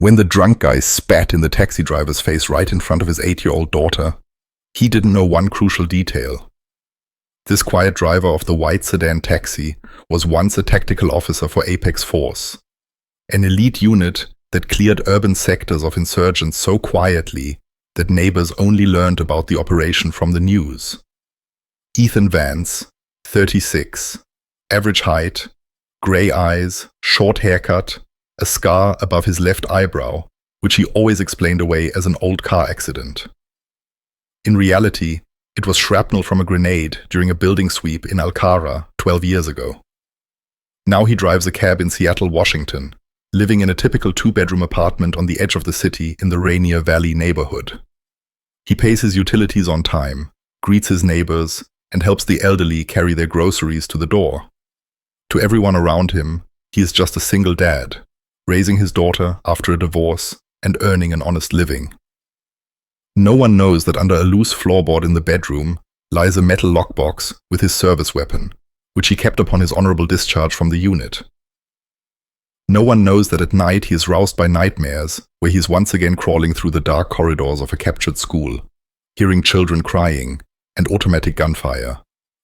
When the drunk guy spat in the taxi driver's face right in front of his 8-year-old daughter, he didn't know one crucial detail. This quiet driver of the white sedan taxi was once a tactical officer for Apex Force, an elite unit that cleared urban sectors of insurgents so quietly that neighbors only learned about the operation from the news. Ethan Vance, 36, average height, grey eyes, short haircut, a scar above his left eyebrow, which he always explained away as an old car accident. In reality, it was shrapnel from a grenade during a building sweep in Alcara 12 years ago. Now he drives a cab in Seattle, Washington, living in a typical 2-bedroom apartment on the edge of the city in the Rainier Valley neighborhood. He pays his utilities on time, greets his neighbors, and helps the elderly carry their groceries to the door. To everyone around him, he is just a single dad, raising his daughter after a divorce and earning an honest living. No one knows that under a loose floorboard in the bedroom lies a metal lockbox with his service weapon, which he kept upon his honorable discharge from the unit. No one knows that at night he is roused by nightmares, where he is once again crawling through the dark corridors of a captured school, hearing children crying and automatic gunfire.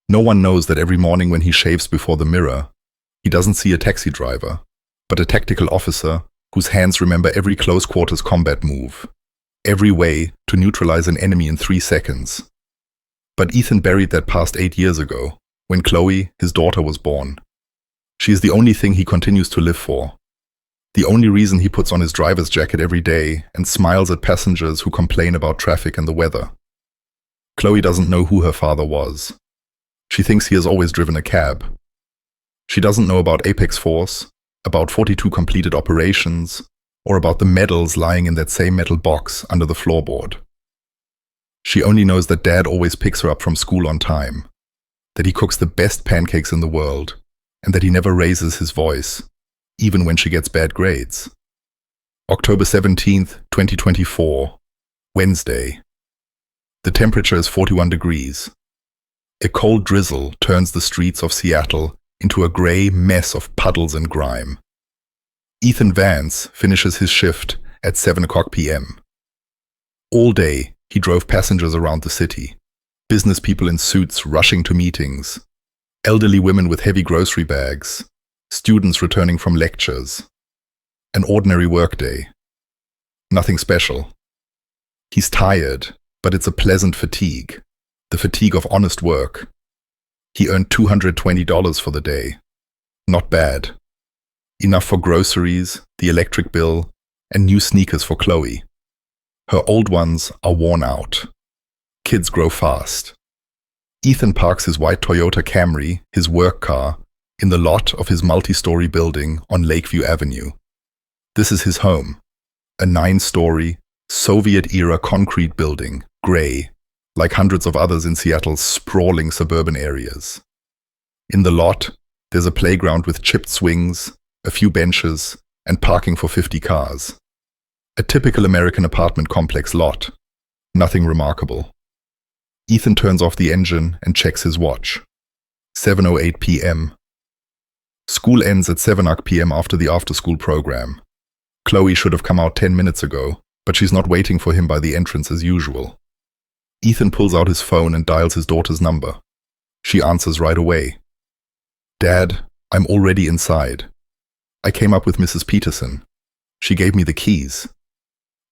No one knows that every morning when he shaves before the mirror, he doesn't see a taxi driver, but a tactical officer whose hands remember every close-quarters combat move, every way to neutralize an enemy in 3 seconds. But Ethan buried that past 8 years ago, when Chloe, his daughter, was born. She is the only thing he continues to live for. The only reason he puts on his driver's jacket every day and smiles at passengers who complain about traffic and the weather. Chloe doesn't know who her father was. She thinks he has always driven a cab. She doesn't know about Apex Force, about 42 completed operations, or about the medals lying in that same metal box under the floorboard. She only knows that Dad always picks her up from school on time, that he cooks the best pancakes in the world, and that he never raises his voice, even when she gets bad grades. October 17th, 2024, Wednesday. The temperature is 41 degrees. A cold drizzle turns the streets of Seattle into a grey mess of puddles and grime. Ethan Vance finishes his shift at 7:00 p.m. All day, he drove passengers around the city, business people in suits rushing to meetings, elderly women with heavy grocery bags, students returning from lectures. An ordinary workday. Nothing special. He's tired, but it's a pleasant fatigue, the fatigue of honest work. He earned $220 for the day. Not bad. Enough for groceries, the electric bill, and new sneakers for Chloe. Her old ones are worn out. Kids grow fast. Ethan parks his white Toyota Camry, his work car, in the lot of his multi-story building on Lakeview Avenue. This is his home, a 9-story, Soviet-era concrete building, gray, like hundreds of others in Seattle's sprawling suburban areas. In the lot, there's a playground with chipped swings, a few benches, and parking for 50 cars. A typical American apartment complex lot. Nothing remarkable. Ethan turns off the engine and checks his watch. 7:08 p.m. School ends at 7:00 p.m. after the after-school program. Chloe should have come out 10 minutes ago, but she's not waiting for him by the entrance as usual. Ethan pulls out his phone and dials his daughter's number. She answers right away. "Dad, I'm already inside. I came up with Mrs. Peterson. She gave me the keys."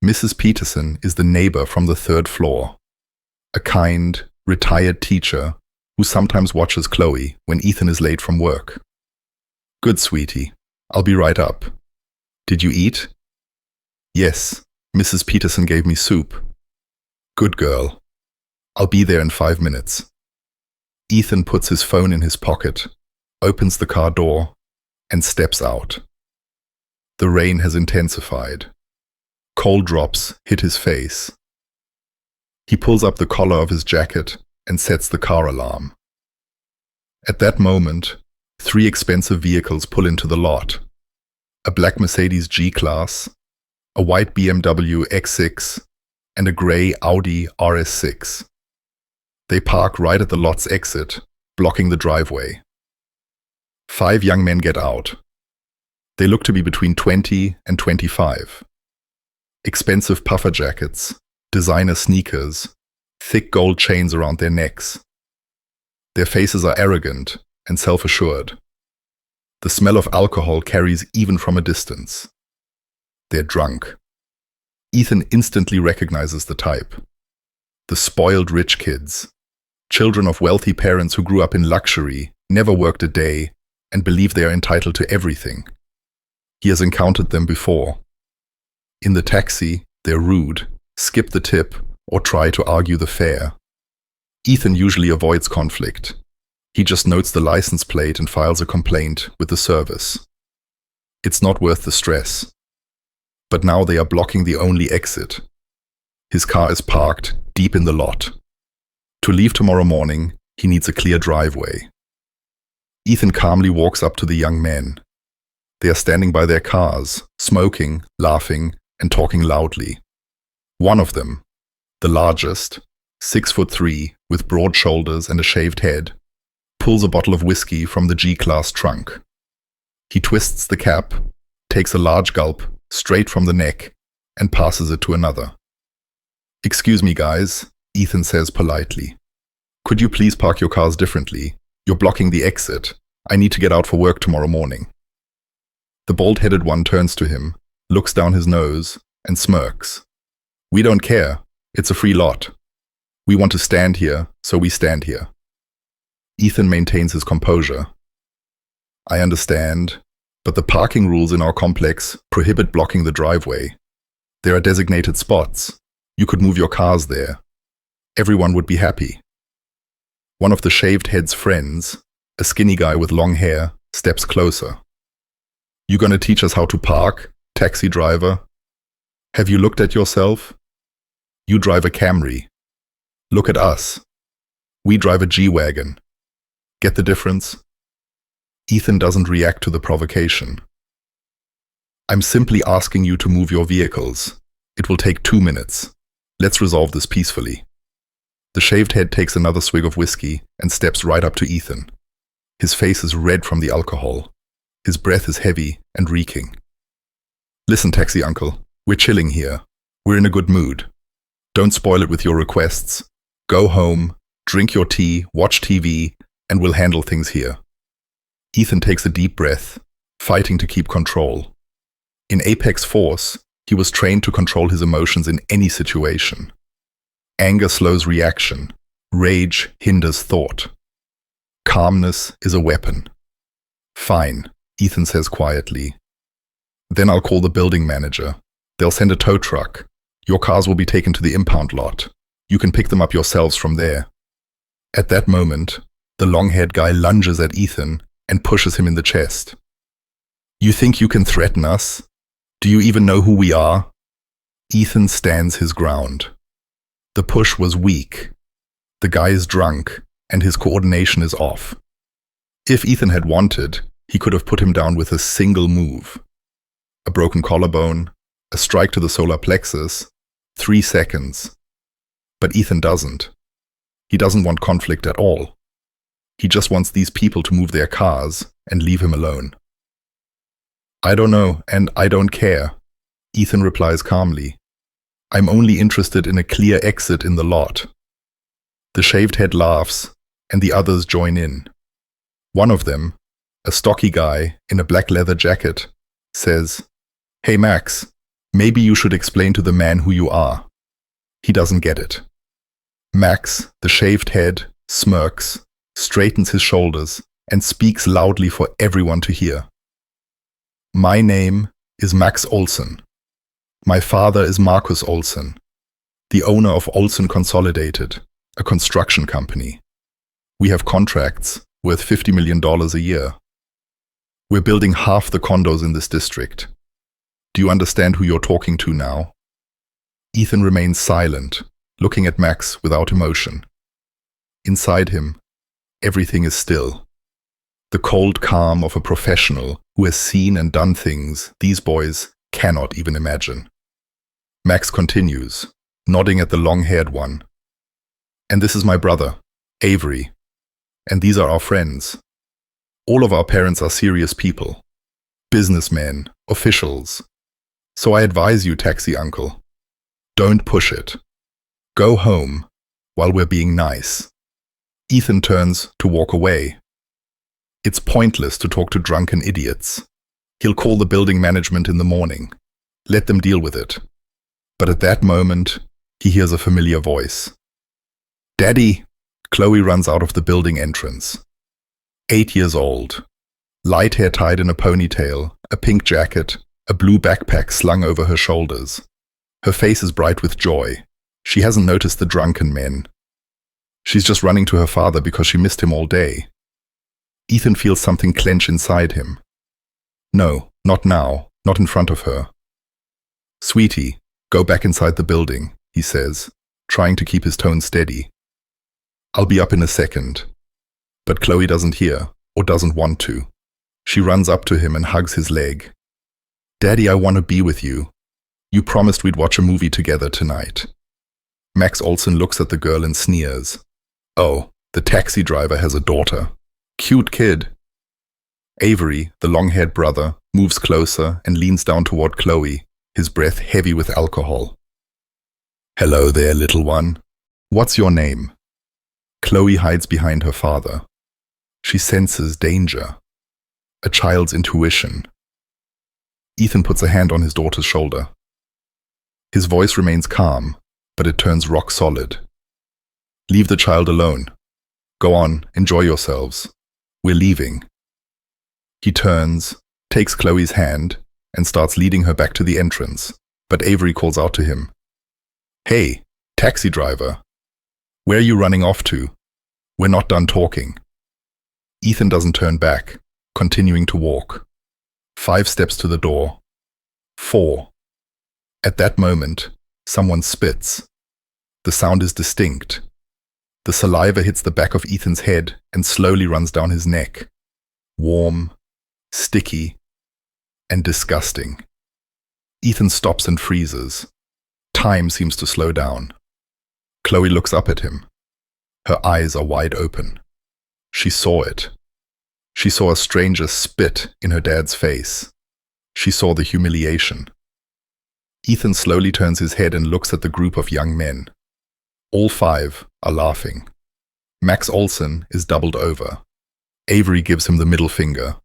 Mrs. Peterson is the neighbor from the 3rd floor. A kind, retired teacher who sometimes watches Chloe when Ethan is late from work. "Good, sweetie. I'll be right up. Did you eat?" "Yes, Mrs. Peterson gave me soup." "Good girl. I'll be there in 5 minutes." Ethan puts his phone in his pocket, opens the car door, and steps out. The rain has intensified. Cold drops hit his face. He pulls up the collar of his jacket and sets the car alarm. At that moment, 3 expensive vehicles pull into the lot. A black Mercedes G-Class, a white BMW X6, and a grey Audi RS6. They park right at the lot's exit, blocking the driveway. 5 young men get out. They look to be between 20 and 25. Expensive puffer jackets, designer sneakers, thick gold chains around their necks. Their faces are arrogant and self-assured. The smell of alcohol carries even from a distance. They're drunk. Ethan instantly recognizes the type. The spoiled rich kids. Children of wealthy parents who grew up in luxury, never worked a day, and believe they are entitled to everything. He has encountered them before. In the taxi, they're rude, skip the tip, or try to argue the fare. Ethan usually avoids conflict. He just notes the license plate and files a complaint with the service. It's not worth the stress. But now they are blocking the only exit. His car is parked deep in the lot. To leave tomorrow morning, he needs a clear driveway. Ethan calmly walks up to the young men. They are standing by their cars, smoking, laughing, and talking loudly. One of them, the largest, 6'3", with broad shoulders and a shaved head, pulls a bottle of whiskey from the G-Class trunk. He twists the cap, takes a large gulp, straight from the neck, and passes it to another. "Excuse me, guys," Ethan says politely. "Could you please park your cars differently? You're blocking the exit. I need to get out for work tomorrow morning." The bald-headed one turns to him, looks down his nose, and smirks. "We don't care. It's a free lot. We want to stand here, so we stand here." Ethan maintains his composure. "I understand, but the parking rules in our complex prohibit blocking the driveway. There are designated spots. You could move your cars there. Everyone would be happy." One of the shaved head's friends, a skinny guy with long hair, steps closer. "You gonna teach us how to park, taxi driver? Have you looked at yourself? You drive a Camry. Look at us. We drive a G-Wagon. Get the difference?" Ethan doesn't react to the provocation. "I'm simply asking you to move your vehicles. It will take 2 minutes. Let's resolve this peacefully." The shaved head takes another swig of whiskey and steps right up to Ethan. His face is red from the alcohol. His breath is heavy and reeking. "Listen, taxi uncle, we're chilling here. We're in a good mood. Don't spoil it with your requests. Go home, drink your tea, watch TV, and we'll handle things here." Ethan takes a deep breath, fighting to keep control. In Apex Force, he was trained to control his emotions in any situation. Anger slows reaction. Rage hinders thought. Calmness is a weapon. "Fine," Ethan says quietly. "Then I'll call the building manager. They'll send a tow truck. Your cars will be taken to the impound lot. You can pick them up yourselves from there." At that moment, the long-haired guy lunges at Ethan and pushes him in the chest. "You think you can threaten us? Do you even know who we are?" Ethan stands his ground. The push was weak. The guy is drunk, and his coordination is off. If Ethan had wanted, he could have put him down with a single move. A broken collarbone, a strike to the solar plexus, 3 seconds. But Ethan doesn't. He doesn't want conflict at all. He just wants these people to move their cars and leave him alone. "I don't know, and I don't care," Ethan replies calmly. "I'm only interested in a clear exit in the lot." The shaved head laughs, and the others join in. One of them, a stocky guy in a black leather jacket, says, "Hey Max, maybe you should explain to the man who you are." He doesn't get it. Max, the shaved head, smirks, straightens his shoulders, and speaks loudly for everyone to hear. "My name is Max Olsen. My father is Marcus Olsen, the owner of Olsen Consolidated, a construction company. We have contracts worth $50 million a year. We're building half the condos in this district. Do you understand who you're talking to now?" Ethan remains silent, looking at Max without emotion. Inside him, everything is still. The cold calm of a professional who has seen and done things these boys cannot even imagine. Max continues, nodding at the long-haired one. "And this is my brother, Avery. And these are our friends. All of our parents are serious people. Businessmen, officials. So I advise you, taxi uncle, don't push it. Go home while we're being nice. Ethan turns to walk away. It's pointless to talk to drunken idiots. He'll call the building management in the morning. Let them deal with it. But at that moment, he hears a familiar voice. Daddy! Chloe runs out of the building entrance. 8 years old. Light hair tied in a ponytail, a pink jacket, a blue backpack slung over her shoulders. Her face is bright with joy. She hasn't noticed the drunken men. She's just running to her father because she missed him all day. Ethan feels something clench inside him. No, not now, not in front of her. Sweetie, go back inside the building, he says, trying to keep his tone steady. I'll be up in a second. But Chloe doesn't hear, or doesn't want to. She runs up to him and hugs his leg. Daddy, I want to be with you. You promised we'd watch a movie together tonight. Max Olson looks at the girl and sneers. Oh, the taxi driver has a daughter. Cute kid. Avery, the long-haired brother, moves closer and leans down toward Chloe, his breath heavy with alcohol. Hello there, little one. What's your name? Chloe hides behind her father. She senses danger. A child's intuition. Ethan puts a hand on his daughter's shoulder. His voice remains calm, but it turns rock solid. Leave the child alone. Go on, enjoy yourselves. We're leaving. He turns, takes Chloe's hand, and starts leading her back to the entrance, but Avery calls out to him. Hey, taxi driver. Where are you running off to? We're not done talking. Ethan doesn't turn back, continuing to walk. 5 steps to the door. 4. At that moment, someone spits. The sound is distinct. The saliva hits the back of Ethan's head and slowly runs down his neck. Warm, sticky, and disgusting. Ethan stops and freezes. Time seems to slow down. Chloe looks up at him. Her eyes are wide open. She saw it. She saw a stranger spit in her dad's face. She saw the humiliation. Ethan slowly turns his head and looks at the group of young men. All 5 are laughing. Max Olson is doubled over. Avery gives him the middle finger.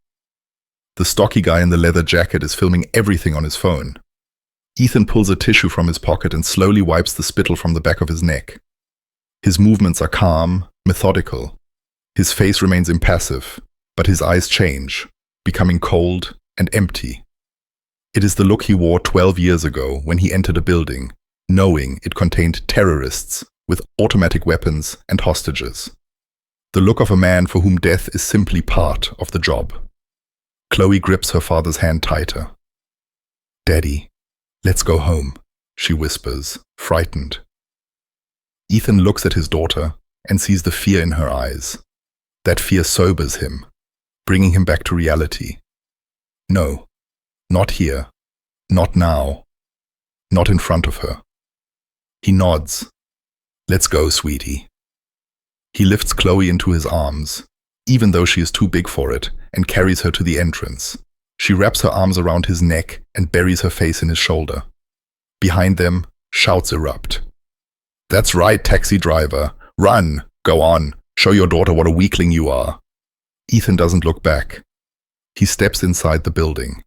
The stocky guy in the leather jacket is filming everything on his phone. Ethan pulls a tissue from his pocket and slowly wipes the spittle from the back of his neck. His movements are calm, methodical. His face remains impassive, but his eyes change, becoming cold and empty. It is the look he wore 12 years ago when he entered a building, knowing it contained terrorists with automatic weapons and hostages. The look of a man for whom death is simply part of the job. Chloe grips her father's hand tighter. Daddy, let's go home, she whispers, frightened. Ethan looks at his daughter and sees the fear in her eyes. That fear sobers him, bringing him back to reality. No, not here, not now, not in front of her. He nods. Let's go, sweetie. He lifts Chloe into his arms, even though she is too big for it, and carries her to the entrance. She wraps her arms around his neck and buries her face in his shoulder. Behind them, shouts erupt. That's right, taxi driver. Run. Go on. Show your daughter what a weakling you are. Ethan doesn't look back. He steps inside the building.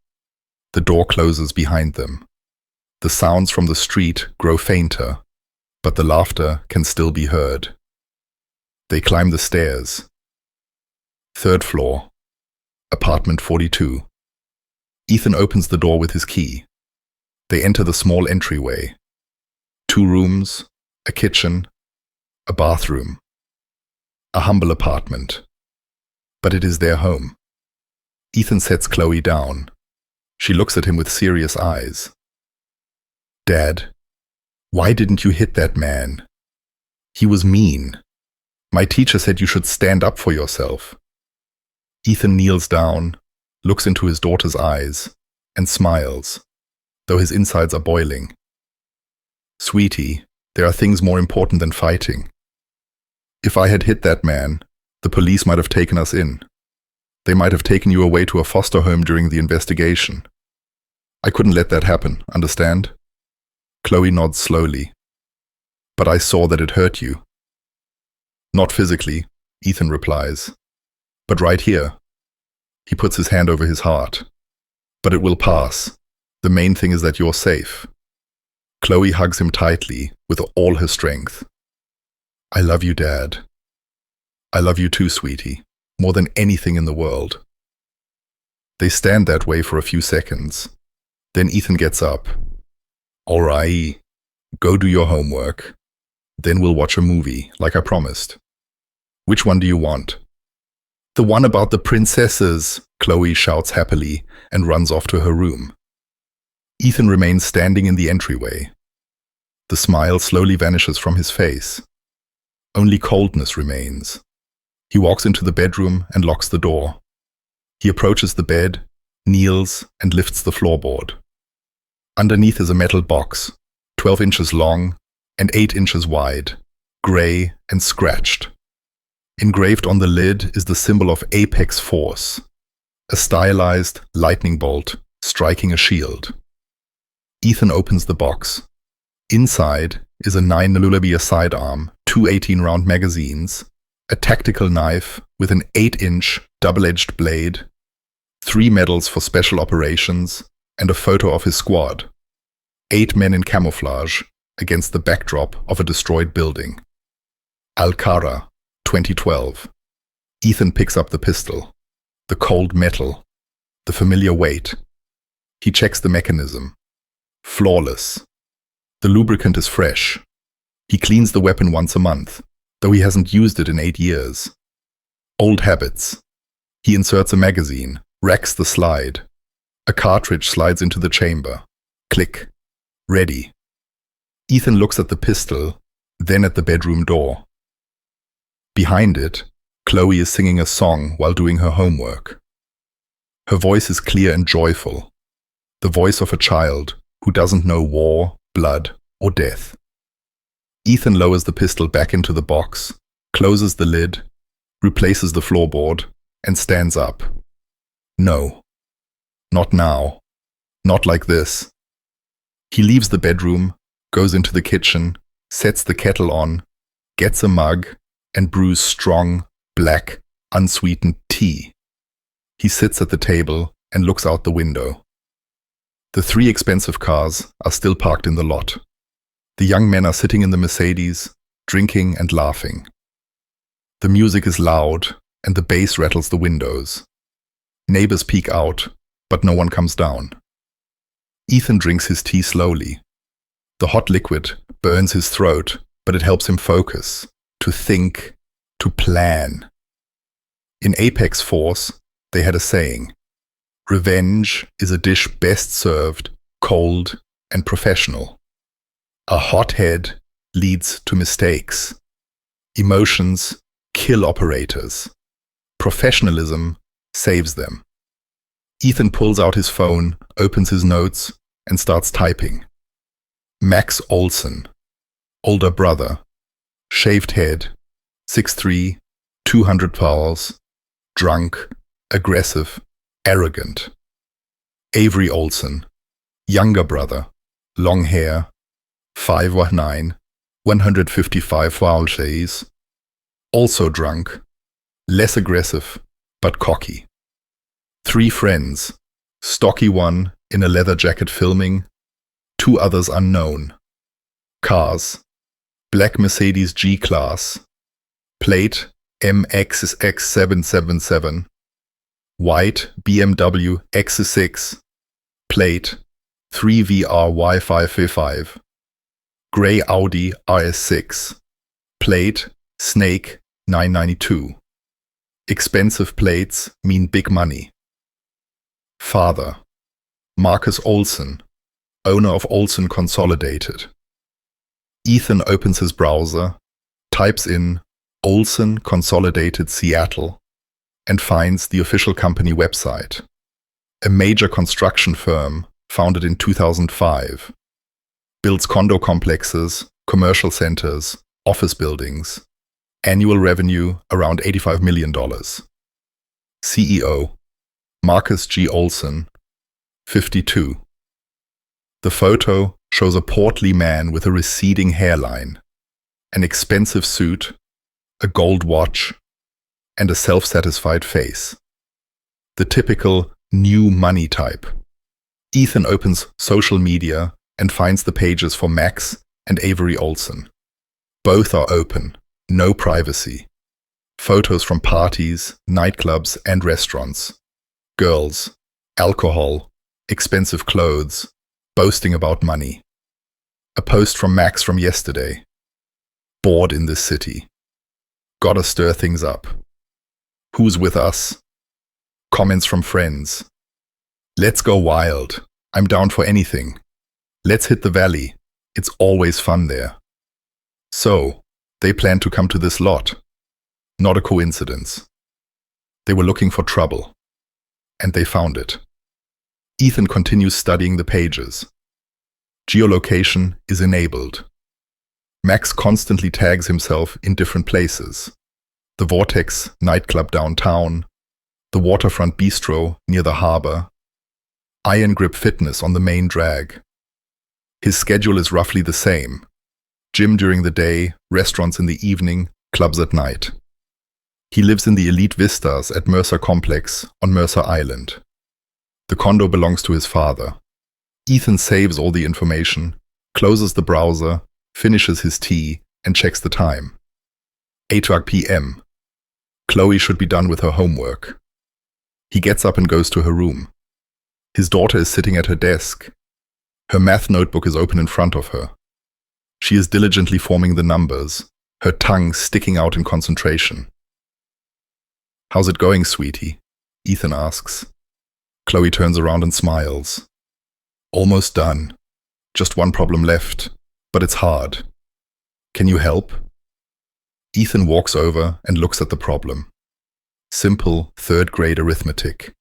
The door closes behind them. The sounds from the street grow fainter, but the laughter can still be heard. They climb the stairs. 3rd floor. Apartment 42. Ethan opens the door with his key. They enter the small entryway. 2 rooms, a kitchen, a bathroom. A humble apartment. But it is their home. Ethan sets Chloe down. She looks at him with serious eyes. Dad, why didn't you hit that man? He was mean. My teacher said you should stand up for yourself. Ethan kneels down, looks into his daughter's eyes, and smiles, though his insides are boiling. Sweetie, there are things more important than fighting. If I had hit that man, the police might have taken us in. They might have taken you away to a foster home during the investigation. I couldn't let that happen, understand? Chloe nods slowly. But I saw that it hurt you. Not physically, Ethan replies. But right here. He puts his hand over his heart. But it will pass. The main thing is that you're safe. Chloe hugs him tightly with all her strength. I love you, Dad. I love you too, sweetie, more than anything in the world. They stand that way for a few seconds. Then Ethan gets up. All right, go do your homework. Then we'll watch a movie, like I promised. Which one do you want? The one about the princesses, Chloe shouts happily and runs off to her room. Ethan remains standing in the entryway. The smile slowly vanishes from his face. Only coldness remains. He walks into the bedroom and locks the door. He approaches the bed, kneels, and lifts the floorboard. Underneath is a metal box, 12 inches long and 8 inches wide, gray and scratched. Engraved on the lid is the symbol of Apex Force, a stylized lightning bolt striking a shield. Ethan opens the box. Inside is a 9mm sidearm, two 18-round magazines, a tactical knife with an 8-inch double-edged blade, 3 medals for special operations, and a photo of his squad. 8 men in camouflage against the backdrop of a destroyed building. Alcara, 2012. Ethan picks up the pistol. The cold metal. The familiar weight. He checks the mechanism. Flawless. The lubricant is fresh. He cleans the weapon once a month, though he hasn't used it in 8 years. Old habits. He inserts a magazine, racks the slide. A cartridge slides into the chamber. Click. Ready. Ethan looks at the pistol, then at the bedroom door. Behind it, Chloe is singing a song while doing her homework. Her voice is clear and joyful. The voice of a child who doesn't know war, blood, or death. Ethan lowers the pistol back into the box, closes the lid, replaces the floorboard, and stands up. No. Not now. Not like this. He leaves the bedroom, goes into the kitchen, sets the kettle on, gets a mug, and brews strong, black, unsweetened tea. He sits at the table and looks out the window. The 3 expensive cars are still parked in the lot. The young men are sitting in the Mercedes, drinking and laughing. The music is loud, and the bass rattles the windows. Neighbors peek out, but no one comes down. Ethan drinks his tea slowly. The hot liquid burns his throat, but it helps him focus, to think, to plan. In Apex Force, they had a saying, "Revenge is a dish best served, cold, and professional." A hot head leads to mistakes. Emotions kill operators. Professionalism saves them. Ethan pulls out his phone, opens his notes, and starts typing. Max Olson, older brother, shaved head, 6'3", 200 pounds, drunk, aggressive, arrogant. Avery Olson, younger brother, long hair, 5'9", 155 pounds, also drunk, less aggressive, but cocky. 3 friends, stocky one in a leather jacket filming, 2 others unknown. Cars, black Mercedes G-Class, plate MXX777, white BMW X6, plate 3VRY555, grey Audi RS6, plate Snake 992. Expensive plates mean big money. Father, Marcus Olson, owner of Olson Consolidated. Ethan opens his browser, types in Olson Consolidated Seattle, and finds the official company website. A major construction firm founded in 2005. Builds condo complexes, commercial centers, office buildings. Annual revenue around $85 million. CEO, Marcus G. Olson, 52. The photo shows a portly man with a receding hairline, an expensive suit, a gold watch, and a self-satisfied face. The typical new money type. Ethan opens social media and finds the pages for Max and Avery Olsen. Both are open, no privacy. Photos from parties, nightclubs, and restaurants. Girls, alcohol, expensive clothes, boasting about money. A post from Max from yesterday. Bored in this city. Gotta stir things up. Who's with us? Comments from friends. Let's go wild. I'm down for anything. Let's hit the valley. It's always fun there. So, they planned to come to this lot. Not a coincidence. They were looking for trouble. And they found it. Ethan continues studying the pages. Geolocation is enabled. Max constantly tags himself in different places. The Vortex nightclub downtown, the waterfront bistro near the harbor, Iron Grip Fitness on the main drag. His schedule is roughly the same. Gym during the day, restaurants in the evening, clubs at night. He lives in the elite vistas at Mercer Complex on Mercer Island. The condo belongs to his father. Ethan saves all the information, closes the browser, finishes his tea, and checks the time. 8 p.m. Chloe should be done with her homework. He gets up and goes to her room. His daughter is sitting at her desk. Her math notebook is open in front of her. She is diligently forming the numbers, her tongue sticking out in concentration. "How's it going, sweetie?" Ethan asks. Chloe turns around and smiles. "Almost done. Just one problem left, but it's hard. Can you help?" Ethan walks over and looks at the problem. Simple third-grade arithmetic.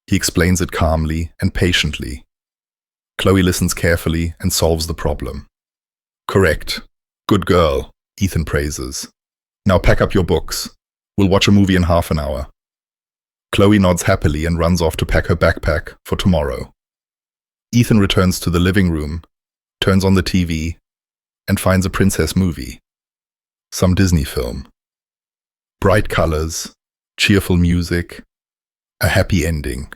He explains it calmly and patiently. Chloe listens carefully and solves the problem. "Correct. Good girl," Ethan praises. "Now pack up your books. We'll watch a movie in half an hour." Chloe nods happily and runs off to pack her backpack for tomorrow. Ethan returns to the living room, turns on the TV, and finds a princess movie. Some Disney film. Bright colors, cheerful music, a happy ending.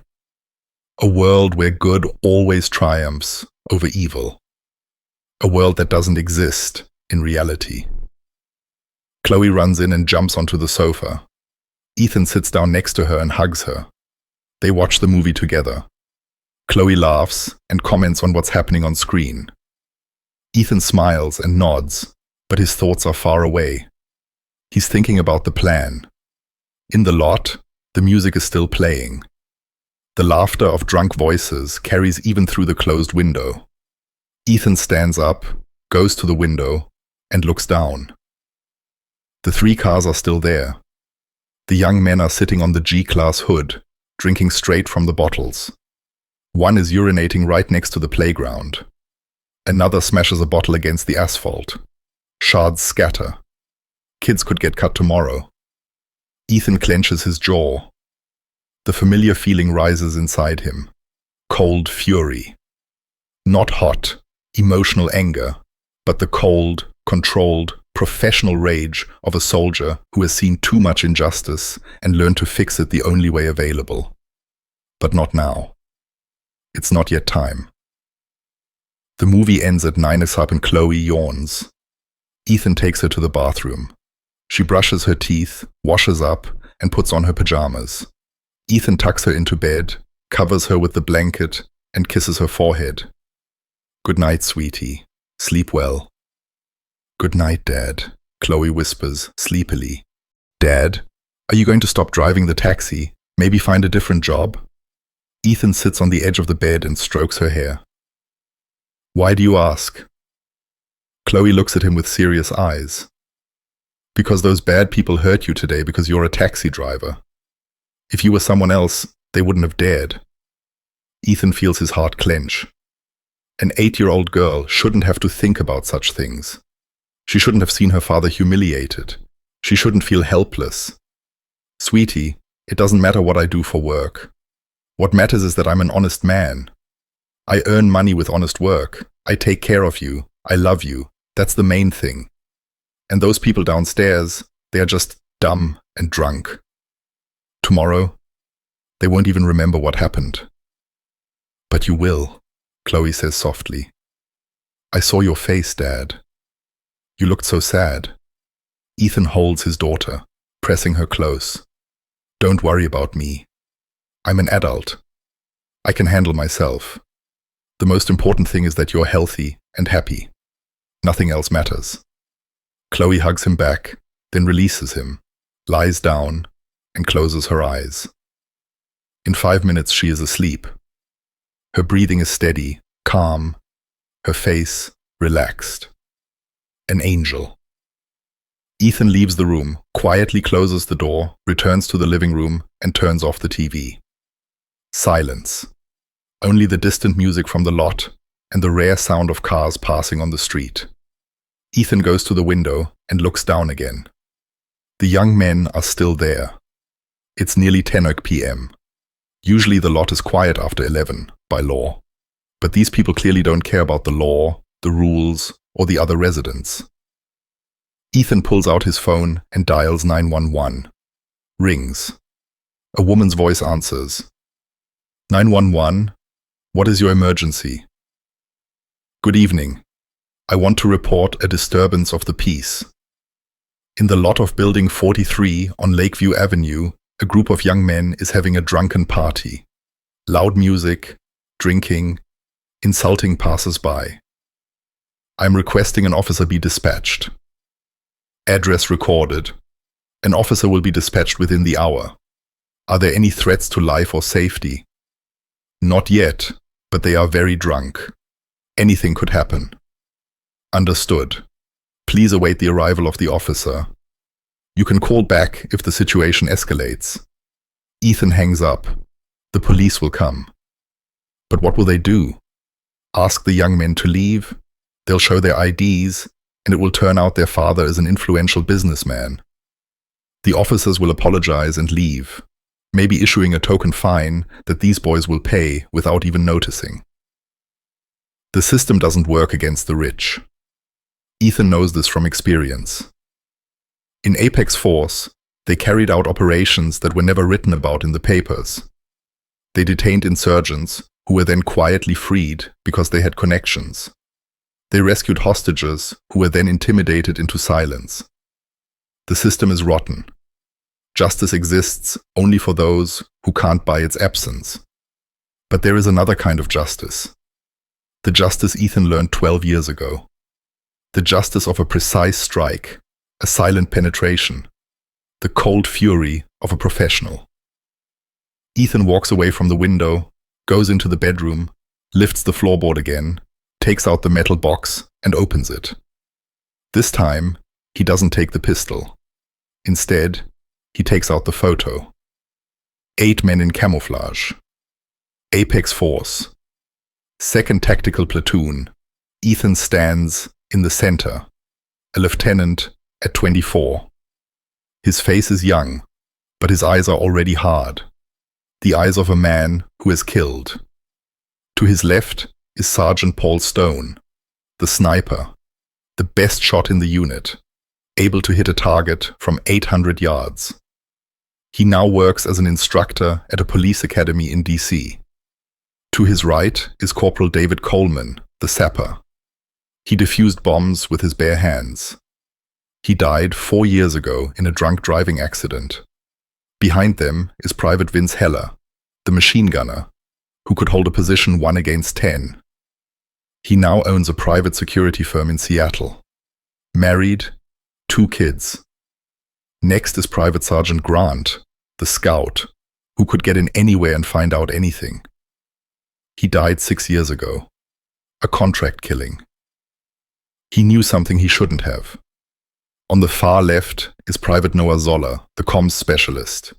A world where good always triumphs over evil. A world that doesn't exist in reality. Chloe runs in and jumps onto the sofa. Ethan sits down next to her and hugs her. They watch the movie together. Chloe laughs and comments on what's happening on screen. Ethan smiles and nods, but his thoughts are far away. He's thinking about the plan. In the lot, the music is still playing. The laughter of drunk voices carries even through the closed window. Ethan stands up, goes to the window, and looks down. The 3 cars are still there. The young men are sitting on the G-Class hood, drinking straight from the bottles. One is urinating right next to the playground. Another smashes a bottle against the asphalt. Shards scatter. Kids could get cut tomorrow. Ethan clenches his jaw. The familiar feeling rises inside him. Cold fury. Not hot, emotional anger, but the cold, controlled, professional rage of a soldier who has seen too much injustice and learned to fix it the only way available. But not now. It's not yet time. The movie ends at 9 o'clock and Chloe yawns. Ethan takes her to the bathroom. She brushes her teeth, washes up, and puts on her pajamas. Ethan tucks her into bed, covers her with the blanket, and kisses her forehead. "Good night, sweetie. Sleep well." "Good night, Dad," Chloe whispers sleepily. "Dad, are you going to stop driving the taxi? Maybe find a different job?" Ethan sits on the edge of the bed and strokes her hair. "Why do you ask?" Chloe looks at him with serious eyes. "Because those bad people hurt you today because you're a taxi driver. If you were someone else, they wouldn't have dared." Ethan feels his heart clench. An 8-year-old girl shouldn't have to think about such things. She shouldn't have seen her father humiliated. She shouldn't feel helpless. "Sweetie, it doesn't matter what I do for work. What matters is that I'm an honest man. I earn money with honest work. I take care of you. I love you. That's the main thing. And those people downstairs, they are just dumb and drunk. Tomorrow, they won't even remember what happened. But you will, Chloe says softly. I saw your face, Dad. You looked so sad. Ethan holds his daughter, pressing her close. Don't worry about me. I'm an adult. I can handle myself. The most important thing is that you're healthy and happy. Nothing else matters. Chloe hugs him back, then releases him, lies down, and closes her eyes. In 5 minutes, she is asleep. Her breathing is steady, calm, her face relaxed. An angel. Ethan leaves the room, quietly closes the door, returns to the living room, and turns off the TV. Silence. Only the distant music from the lot and the rare sound of cars passing on the street. Ethan goes to the window and looks down again. The young men are still there. It's nearly 10 p.m. Usually the lot is quiet after 11, by law. But these people clearly don't care about the law, the rules, or the other residents. Ethan pulls out his phone and dials 911. Rings. A woman's voice answers. 911, what is your emergency? Good evening. I want to report a disturbance of the peace. In the lot of Building 43 on Lakeview Avenue, a group of young men is having a drunken party. Loud music, drinking, insulting passers-by. I'm requesting an officer be dispatched. Address recorded. An officer will be dispatched within the hour. Are there any threats to life or safety? Not yet, but they are very drunk. Anything could happen. Understood. Please await the arrival of the officer. You can call back if the situation escalates. Ethan hangs up. The police will come. But what will they do? Ask the young men to leave? They'll show their IDs, and it will turn out their father is an influential businessman. The officers will apologize and leave, maybe issuing a token fine that these boys will pay without even noticing. The system doesn't work against the rich. Ethan knows this from experience. In Apex Force, they carried out operations that were never written about in the papers. They detained insurgents who were then quietly freed because they had connections. They rescued hostages who were then intimidated into silence. The system is rotten. Justice exists only for those who can't buy its absence. But there is another kind of justice. The justice Ethan learned 12 years ago. The justice of a precise strike, a silent penetration, the cold fury of a professional. Ethan walks away from the window, goes into the bedroom, lifts the floorboard again, takes out the metal box and opens it. This time, he doesn't take the pistol. Instead, he takes out the photo. 8 men in camouflage. Apex Force. 2nd Tactical Platoon. Ethan stands in the center, a lieutenant at 24. His face is young, but his eyes are already hard. The eyes of a man who has killed. To his left is Sergeant Paul Stone, the sniper, the best shot in the unit, able to hit a target from 800 yards. He now works as an instructor at a police academy in DC. To his right is Corporal David Coleman, the sapper. He defused bombs with his bare hands. He died 4 years ago in a drunk driving accident. Behind them is Private Vince Heller, the machine gunner, who could hold a position 1 against 10. He now owns a private security firm in Seattle. Married, 2 kids. Next is Private Sergeant Grant, the scout, who could get in anywhere and find out anything. He died 6 years ago. A contract killing. He knew something he shouldn't have. On the far left is Private Noah Zoller, the comms specialist.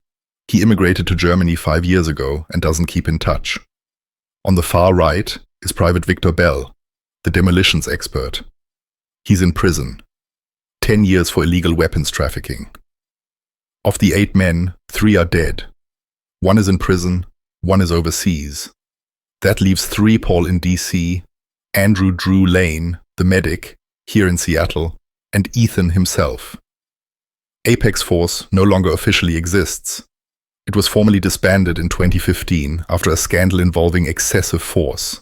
He immigrated to Germany 5 years ago and doesn't keep in touch. On the far right is Private Victor Bell, the demolitions expert. He's in prison. 10 years for illegal weapons trafficking. Of the 8 men, 3 are dead. 1 is in prison, 1 is overseas. That leaves 3 Paul in DC, Andrew Drew Lane, the medic, here in Seattle, and Ethan himself. Apex Force no longer officially exists. It was formally disbanded in 2015 after a scandal involving excessive force.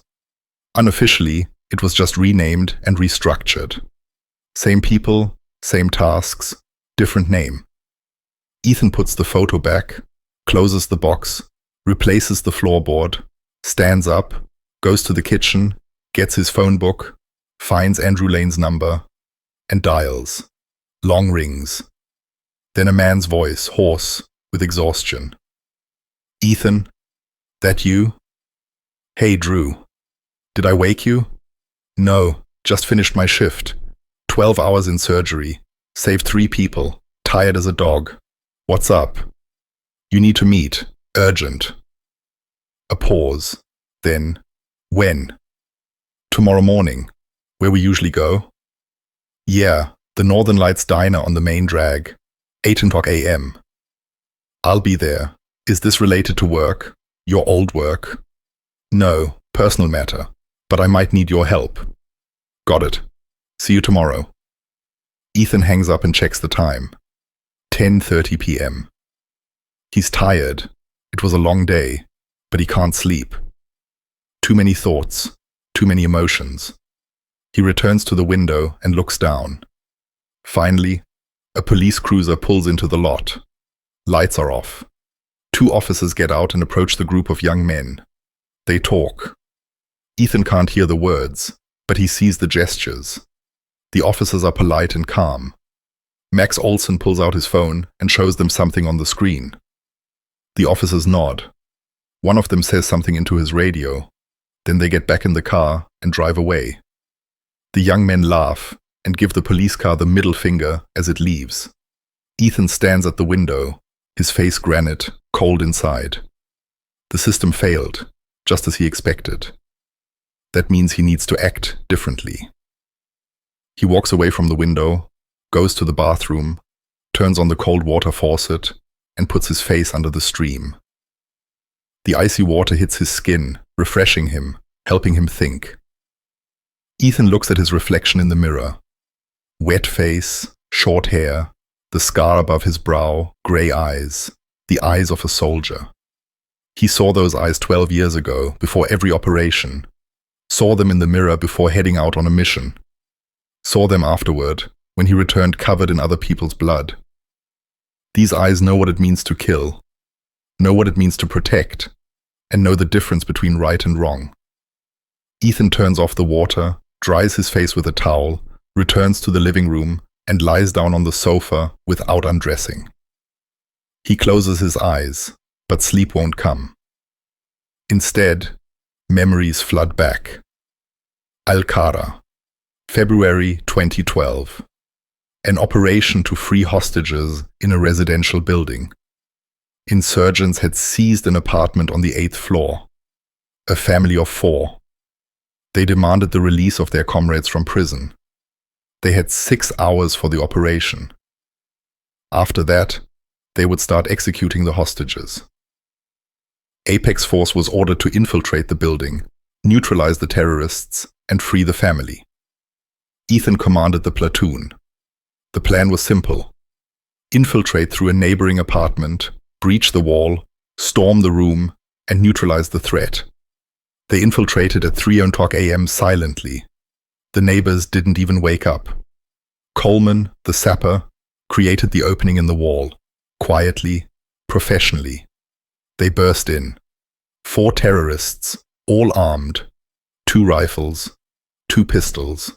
Unofficially, it was just renamed and restructured. Same people, same tasks, different name. Ethan puts the photo back, closes the box, replaces the floorboard, stands up, goes to the kitchen, gets his phone book, finds Andrew Lane's number, and dials. Long rings. Then a man's voice, hoarse, with exhaustion. "Ethan, that you?" "Hey, Drew. Did I wake you?" "No, just finished my shift. 12 hours in surgery. Saved 3 people. Tired as a dog. What's up?" "You need to meet. Urgent." A pause. Then, "When?" "Tomorrow morning. Where we usually go?" "Yeah, the Northern Lights Diner on the main drag. 8:00 a.m. "I'll be there. Is this related to work? Your old work?" "No, personal matter. But I might need your help." "Got it. See you tomorrow." Ethan hangs up and checks the time. 10:30 p.m. He's tired. It was a long day, but he can't sleep. Too many thoughts, too many emotions. He returns to the window and looks down. Finally, a police cruiser pulls into the lot. Lights are off. 2 officers get out and approach the group of young men. They talk. Ethan can't hear the words, but he sees the gestures. The officers are polite and calm. Max Olson pulls out his phone and shows them something on the screen. The officers nod. One of them says something into his radio. Then they get back in the car and drive away. The young men laugh and give the police car the middle finger as it leaves. Ethan stands at the window, his face granite, cold inside. The system failed, just as he expected. That means he needs to act differently. He walks away from the window, goes to the bathroom, turns on the cold water faucet, and puts his face under the stream. The icy water hits his skin, refreshing him, helping him think. Ethan looks at his reflection in the mirror. Wet face, short hair, the scar above his brow, grey eyes, the eyes of a soldier. He saw those eyes 12 years ago, before every operation. Saw them in the mirror before heading out on a mission. Saw them afterward, when he returned covered in other people's blood. These eyes know what it means to kill, know what it means to protect, and know the difference between right and wrong. Ethan turns off the water, dries his face with a towel, returns to the living room, and lies down on the sofa without undressing. He closes his eyes, but sleep won't come. Instead, memories flood back. Al-Qara, February 2012. An operation to free hostages in a residential building. Insurgents had seized an apartment on the 8th floor. A family of 4. They demanded the release of their comrades from prison. They had 6 hours for the operation. After that, they would start executing the hostages. Apex Force was ordered to infiltrate the building, neutralize the terrorists, and free the family. Ethan commanded the platoon. The plan was simple. Infiltrate through a neighboring apartment, breach the wall, storm the room, and neutralize the threat. They infiltrated at 3:00 a.m. silently. The neighbors didn't even wake up. Coleman, the sapper, created the opening in the wall, quietly, professionally. They burst in. 4 terrorists, all armed, 2 rifles, 2 pistols.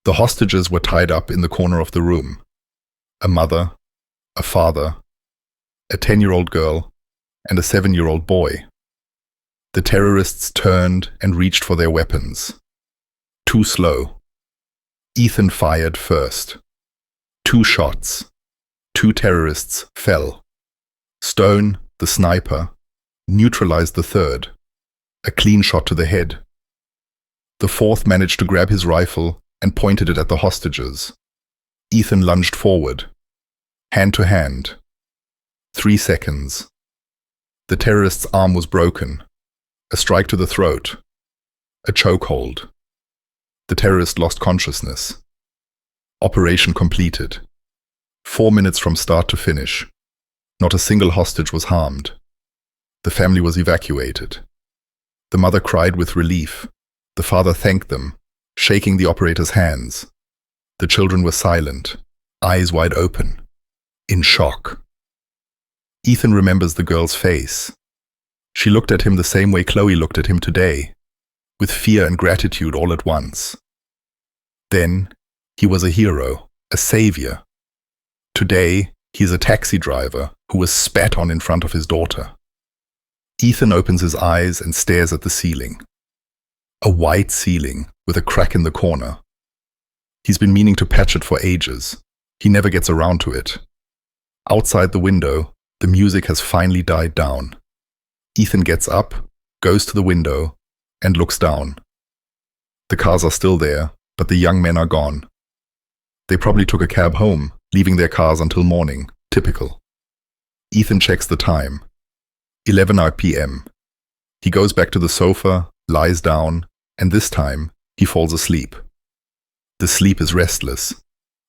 The hostages were tied up in the corner of the room. A mother, a father, a 10-year-old girl, and a 7-year-old boy. The terrorists turned and reached for their weapons. Too slow. Ethan fired first. 2 shots. 2 terrorists fell. Stone, the sniper, neutralized the 3rd. A clean shot to the head. The 4th managed to grab his rifle and pointed it at the hostages. Ethan lunged forward. Hand to hand. 3 seconds. The terrorist's arm was broken. A strike to the throat. A chokehold. The terrorist lost consciousness. Operation completed. 4 minutes from start to finish. Not a single hostage was harmed. The family was evacuated. The mother cried with relief. The father thanked them, shaking the operator's hands. The children were silent, eyes wide open, in shock. Ethan remembers the girl's face. She looked at him the same way Chloe looked at him today, with fear and gratitude all at once. Then, he was a hero, a savior. Today, he's a taxi driver who was spat on in front of his daughter. Ethan opens his eyes and stares at the ceiling. A white ceiling with a crack in the corner. He's been meaning to patch it for ages. He never gets around to it. Outside the window, the music has finally died down. Ethan gets up, goes to the window, and looks down. The cars are still there, but the young men are gone. They probably took a cab home, leaving their cars until morning. Typical. Ethan checks the time. 11 p.m. He goes back to the sofa, lies down, and this time, he falls asleep. The sleep is restless.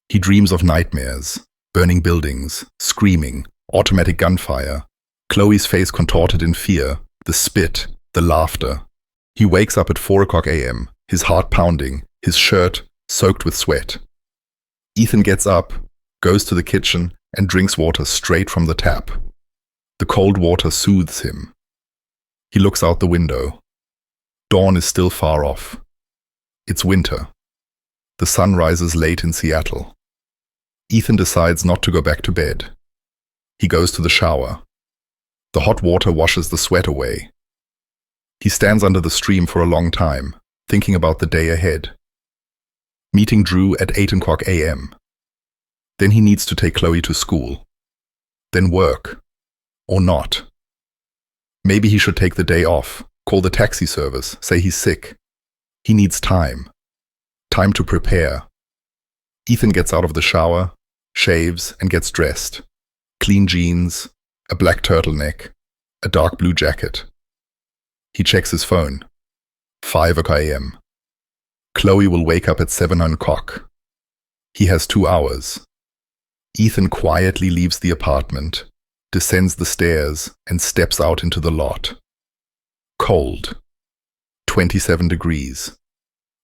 He dreams of nightmares, burning buildings, screaming, automatic gunfire, Chloe's face contorted in fear, the spit, the laughter. He wakes up at 4 a.m., his heart pounding, his shirt soaked with sweat. Ethan gets up, goes to the kitchen, and drinks water straight from the tap. The cold water soothes him. He looks out the window. Dawn is still far off. It's winter. The sun rises late in Seattle. Ethan decides not to go back to bed. He goes to the shower. The hot water washes the sweat away. He stands under the stream for a long time, thinking about the day ahead. Meeting Drew at 8 a.m. Then he needs to take Chloe to school. Then work. Or not. Maybe he should take the day off, call the taxi service, say he's sick. He needs time. Time to prepare. Ethan gets out of the shower, shaves, and gets dressed. Clean jeans, a black turtleneck, a dark blue jacket. He checks his phone. 5 a.m. Chloe will wake up at 7 o'clock. He has 2 hours. Ethan quietly leaves the apartment, descends the stairs, and steps out into the lot. Cold. 27 degrees.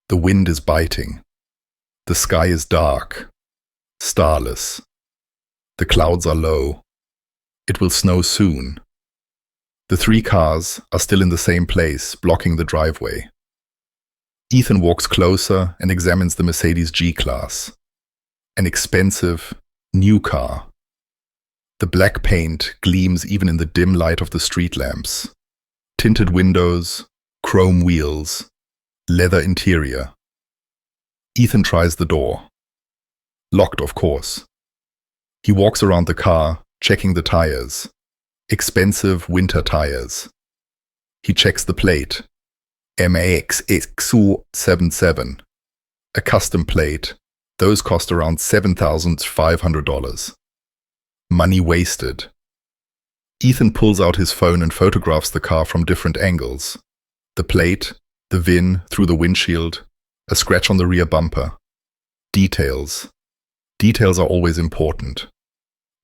The wind is biting. The sky is dark, starless. The clouds are low. It will snow soon. The 3 cars are still in the same place, blocking the driveway. Ethan walks closer and examines the Mercedes G-Class. An expensive, new car. The black paint gleams even in the dim light of the street lamps. Tinted windows, chrome wheels, leather interior. Ethan tries the door. Locked, of course. He walks around the car, checking the tires. Expensive winter tires. He checks the plate. MAXXU77. A custom plate. Those cost around $7,500. Money wasted. Ethan pulls out his phone and photographs the car from different angles. The plate, the VIN through the windshield, a scratch on the rear bumper. Details. Details are always important.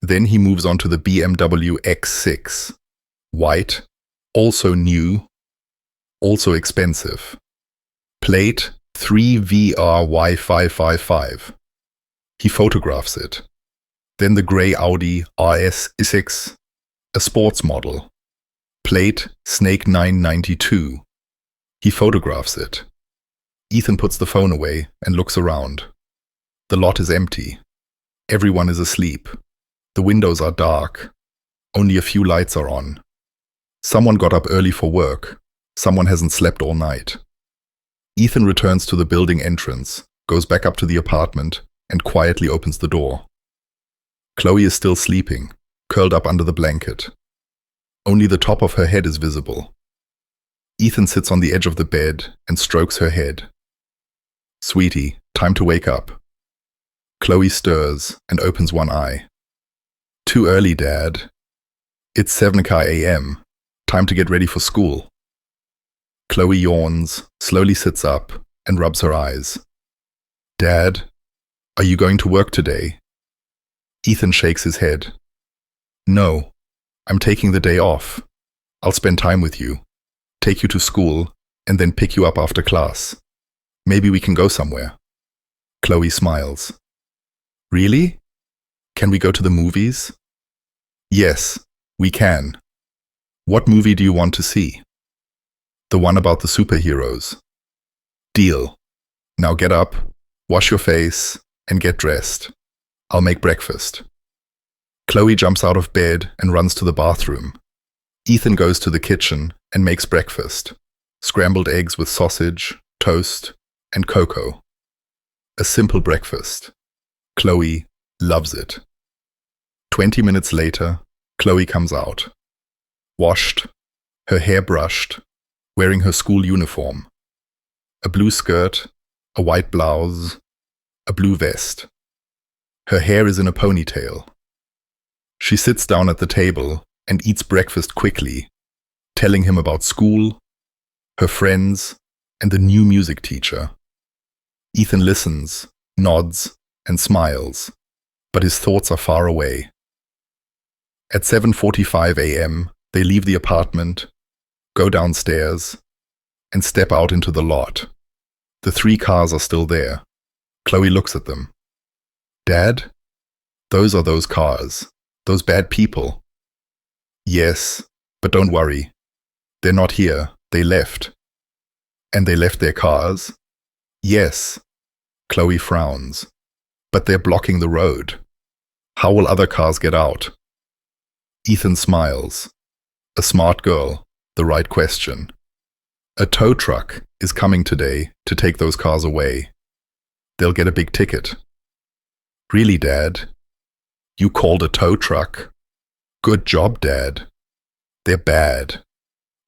Then he moves on to the BMW X6. White, also new, also expensive. Plate 3VRY555. He photographs it. Then the grey Audi RS6, a sports model. Plate Snake 992. He photographs it. Ethan puts the phone away and looks around. The lot is empty. Everyone is asleep. The windows are dark. Only a few lights are on. Someone got up early for work. Someone hasn't slept all night. Ethan returns to the building entrance, goes back up to the apartment, and quietly opens the door. Chloe is still sleeping, curled up under the blanket. Only the top of her head is visible. Ethan sits on the edge of the bed and strokes her head. "Sweetie, time to wake up." Chloe stirs and opens one eye. "Too early, Dad. It's 7 a.m. Time to get ready for school." Chloe yawns, slowly sits up, and rubs her eyes. Dad, are you going to work today? Ethan shakes his head. No, I'm taking the day off. I'll spend time with you, take you to school, and then pick you up after class. Maybe we can go somewhere. Chloe smiles. Really? Can we go to the movies? Yes, we can. What movie do you want to see? The one about the superheroes. Deal. Now get up, wash your face, and get dressed. I'll make breakfast. Chloe jumps out of bed and runs to the bathroom. Ethan goes to the kitchen and makes breakfast. Scrambled eggs with sausage, toast, and cocoa. A simple breakfast. Chloe loves it. 20 minutes later, Chloe comes out. Washed, her hair brushed, wearing her school uniform. A blue skirt, a white blouse, a blue vest. Her hair is in a ponytail. She sits down at the table and eats breakfast quickly, telling him about school, her friends, and the new music teacher. Ethan listens, nods, and smiles, but his thoughts are far away. At 7:45 a.m., they leave the apartment, go downstairs, and step out into the lot. The 3 cars are still there. Chloe looks at them. Dad? Those are those cars. Those bad people. Yes, but don't worry. They're not here. They left. And they left their cars? Yes. Chloe frowns. But they're blocking the road. How will other cars get out? Ethan smiles. A smart girl. The right question. A tow truck is coming today to take those cars away. They'll get a big ticket. Really, Dad? You called a tow truck? Good job, Dad. They're bad.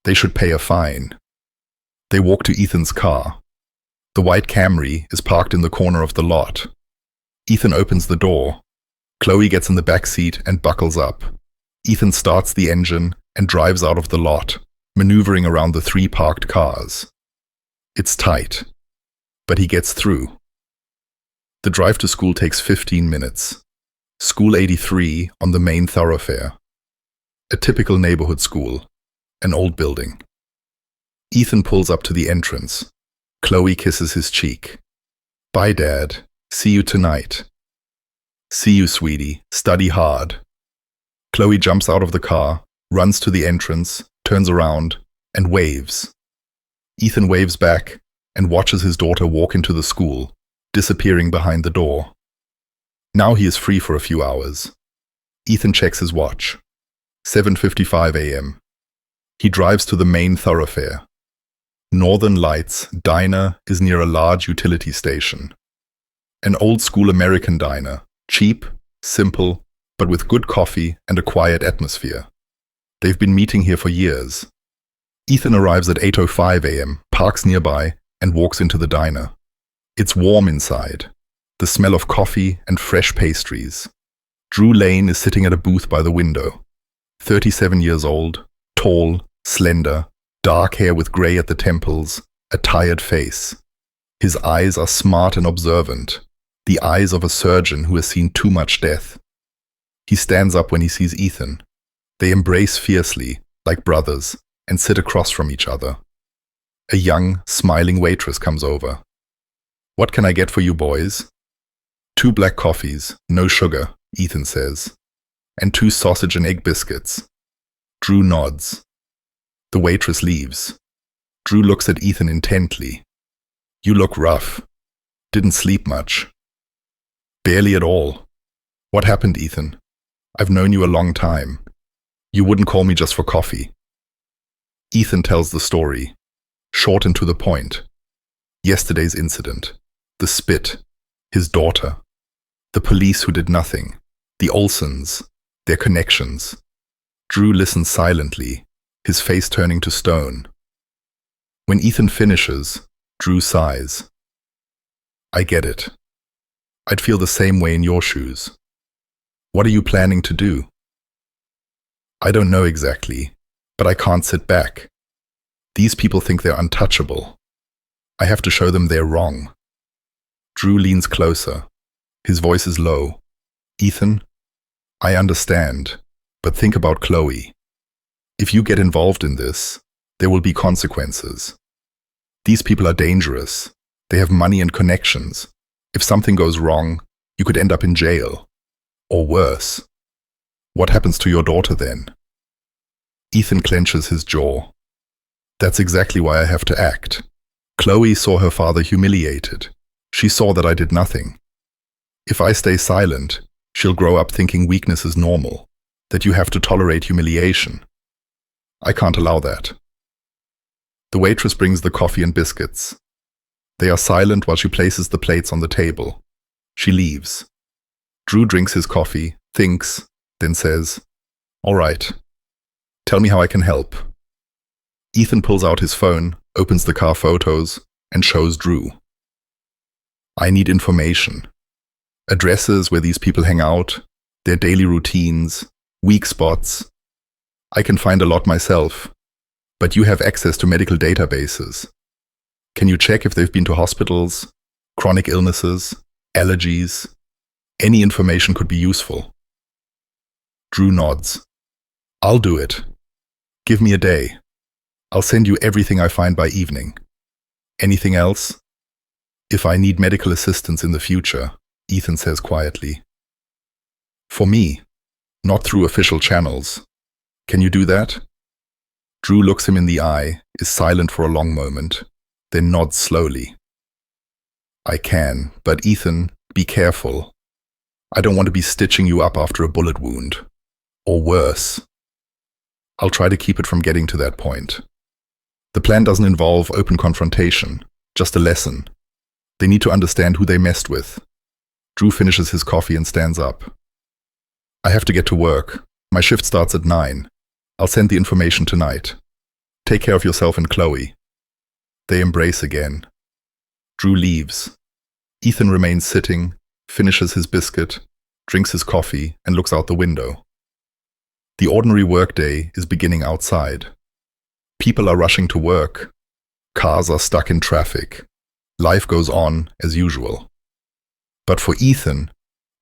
They should pay a fine. They walk to Ethan's car. The white Camry is parked in the corner of the lot. Ethan opens the door. Chloe gets in the back seat and buckles up. Ethan starts the engine and drives out of the lot, maneuvering around the 3 parked cars. It's tight, but he gets through. The drive to school takes 15 minutes. School 83 on the main thoroughfare. A typical neighborhood school, an old building. Ethan pulls up to the entrance. Chloe kisses his cheek. Bye, Dad. See you tonight. See you, sweetie. Study hard. Chloe jumps out of the car, runs to the entrance, turns around, and waves. Ethan waves back and watches his daughter walk into the school, disappearing behind the door. Now he is free for a few hours. Ethan checks his watch. 7:55 a.m. He drives to the main thoroughfare. Northern Lights Diner is near a large utility station. An old-school American diner, cheap, simple, but with good coffee and a quiet atmosphere. They've been meeting here for years. Ethan arrives at 8:05 a.m., parks nearby, and walks into the diner. It's warm inside. The smell of coffee and fresh pastries. Drew Lane is sitting at a booth by the window. 37 years old, tall, slender, dark hair with gray at the temples, a tired face. His eyes are smart and observant, the eyes of a surgeon who has seen too much death. He stands up when he sees Ethan. They embrace fiercely, like brothers, and sit across from each other. A young, smiling waitress comes over. What can I get for you boys? 2 black coffees, no sugar, Ethan says, and 2 sausage and egg biscuits. Drew nods. The waitress leaves. Drew looks at Ethan intently. You look rough. Didn't sleep much. Barely at all. What happened, Ethan? I've known you a long time. You wouldn't call me just for coffee. Ethan tells the story, short and to the point. Yesterday's incident. The spit. His daughter. The police who did nothing. The Olsons. Their connections. Drew listens silently, his face turning to stone. When Ethan finishes, Drew sighs. I get it. I'd feel the same way in your shoes. What are you planning to do? I don't know exactly, but I can't sit back. These people think they're untouchable. I have to show them they're wrong. Drew leans closer. His voice is low. Ethan, I understand, but think about Chloe. If you get involved in this, there will be consequences. These people are dangerous. They have money and connections. If something goes wrong, you could end up in jail. Or worse. What happens to your daughter then? Ethan clenches his jaw. That's exactly why I have to act. Chloe saw her father humiliated. She saw that I did nothing. If I stay silent, she'll grow up thinking weakness is normal, that you have to tolerate humiliation. I can't allow that. The waitress brings the coffee and biscuits. They are silent while she places the plates on the table. She leaves. Drew drinks his coffee, thinks, then says, "All right. Tell me how I can help." Ethan pulls out his phone, opens the car photos, and shows Drew. I need information. Addresses where these people hang out, their daily routines, weak spots. I can find a lot myself, but you have access to medical databases. Can you check if they've been to hospitals, chronic illnesses, allergies? Any information could be useful. Drew nods. I'll do it. Give me a day. I'll send you everything I find by evening. Anything else? If I need medical assistance in the future, Ethan says quietly. For me, not through official channels. Can you do that? Drew looks him in the eye, is silent for a long moment, then nods slowly. I can, but Ethan, be careful. I don't want to be stitching you up after a bullet wound. Or worse. I'll try to keep it from getting to that point. The plan doesn't involve open confrontation, just a lesson. They need to understand who they messed with. Drew finishes his coffee and stands up. I have to get to work. My shift starts at 9. I'll send the information tonight. Take care of yourself and Chloe. They embrace again. Drew leaves. Ethan remains sitting, finishes his biscuit, drinks his coffee, and looks out the window. The ordinary workday is beginning outside. People are rushing to work. Cars are stuck in traffic. Life goes on as usual. But for Ethan,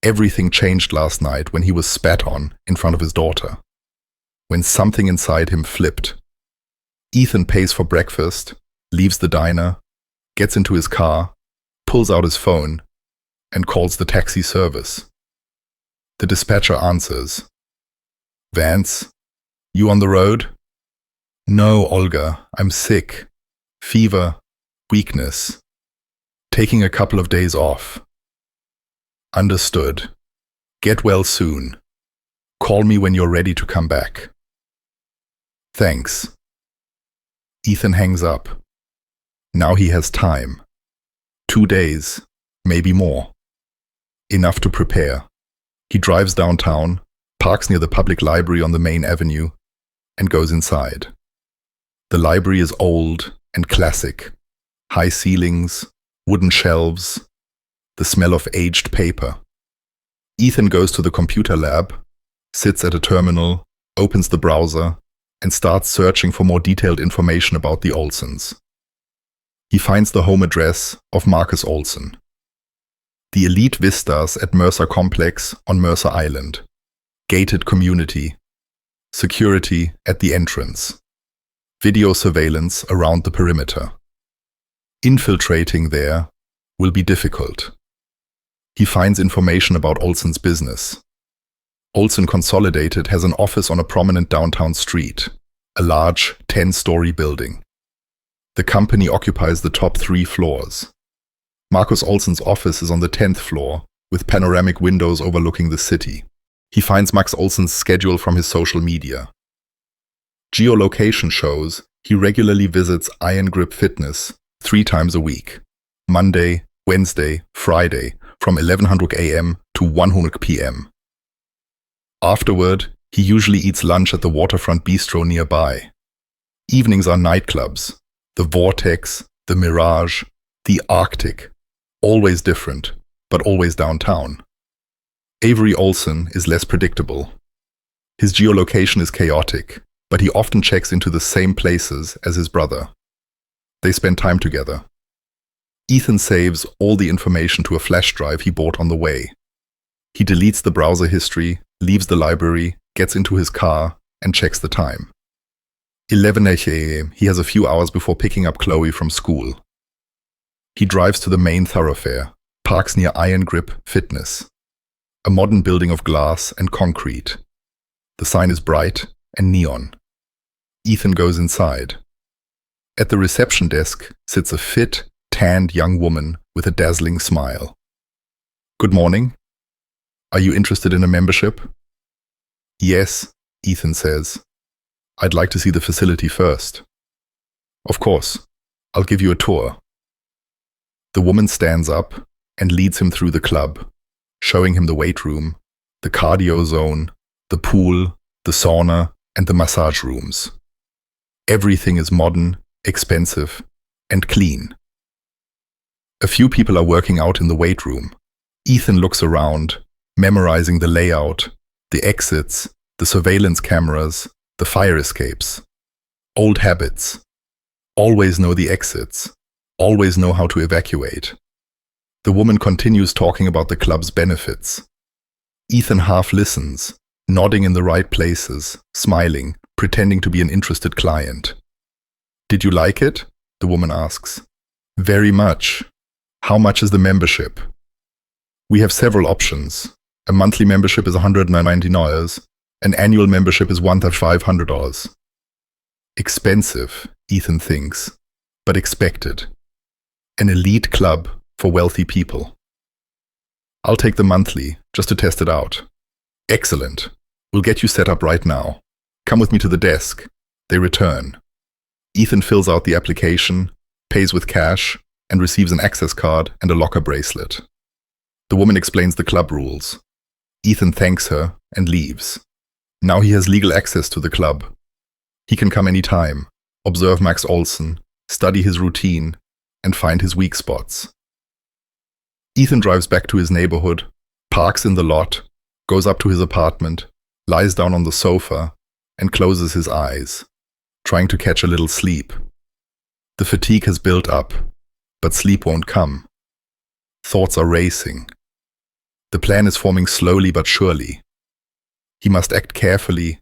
everything changed last night when he was spat on in front of his daughter. When something inside him flipped. Ethan pays for breakfast, leaves the diner, gets into his car, pulls out his phone, and calls the taxi service. The dispatcher answers. Vance, you on the road? No, Olga, I'm sick. Fever, weakness. Taking a couple of days off. Understood. Get well soon. Call me when you're ready to come back. Thanks. Ethan hangs up. Now he has time. 2 days, maybe more. Enough to prepare. He drives downtown, parks near the public library on the main avenue, and goes inside. The library is old and classic. High ceilings, wooden shelves, the smell of aged paper. Ethan goes to the computer lab, sits at a terminal, opens the browser, and starts searching for more detailed information about the Olsons. He finds the home address of Marcus Olson. The elite vistas at Mercer Complex on Mercer Island. Gated community. Security at the entrance. Video surveillance around the perimeter. Infiltrating there will be difficult. He finds information about Olson's business. Olson Consolidated has an office on a prominent downtown street, a large 10-story building. The company occupies the top 3 floors. Marcus Olson's office is on the 10th floor, with panoramic windows overlooking the city. He finds Max Olson's schedule from his social media. Geolocation shows he regularly visits Iron Grip Fitness 3 times a week, Monday, Wednesday, Friday, from 1100 a.m. to 100 p.m. Afterward, he usually eats lunch at the waterfront bistro nearby. Evenings are nightclubs, the Vortex, the Mirage, the Arctic, always different, but always downtown. Avery Olson is less predictable. His geolocation is chaotic. but he often checks into the same places as his brother. They spend time together. Ethan saves all the information to a flash drive he bought on the way. He deletes the browser history, leaves the library, gets into his car, and checks the time. 11 a.m. He has a few hours before picking up Chloe from school. He drives to the main thoroughfare, parks near Iron Grip Fitness, a modern building of glass and concrete. The sign is bright and neon. Ethan goes inside. At the reception desk sits a fit, tanned young woman with a dazzling smile. "Good morning. Are you interested in a membership?" "Yes," Ethan says. "I'd like to see the facility first." "Of course. I'll give you a tour." The woman stands up and leads him through the club, showing him the weight room, the cardio zone, the pool, the sauna, and the massage rooms. Everything is modern, expensive, and clean. A few people are working out in the weight room. Ethan looks around, memorizing the layout, the exits, the surveillance cameras, the fire escapes. Old habits. Always know the exits. Always know how to evacuate. The woman continues talking about the club's benefits. Ethan half listens, nodding in the right places, smiling, pretending to be an interested client. "Did you like it?" the woman asks. "Very much. How much is the membership?" "We have several options. A monthly membership is $190. An annual membership is $1,500. Expensive, Ethan thinks, but expected. An elite club for wealthy people. "I'll take the monthly, just to test it out." "Excellent. We'll get you set up right now. Come with me to the desk." They return. Ethan fills out the application, pays with cash, and receives an access card and a locker bracelet. The woman explains the club rules. Ethan thanks her and leaves. Now he has legal access to the club. He can come anytime, observe Max Olsen, study his routine, and find his weak spots. Ethan drives back to his neighborhood, parks in the lot, goes up to his apartment, lies down on the sofa, and closes his eyes, trying to catch a little sleep. The fatigue has built up, but sleep won't come. Thoughts are racing. The plan is forming slowly but surely. He must act carefully,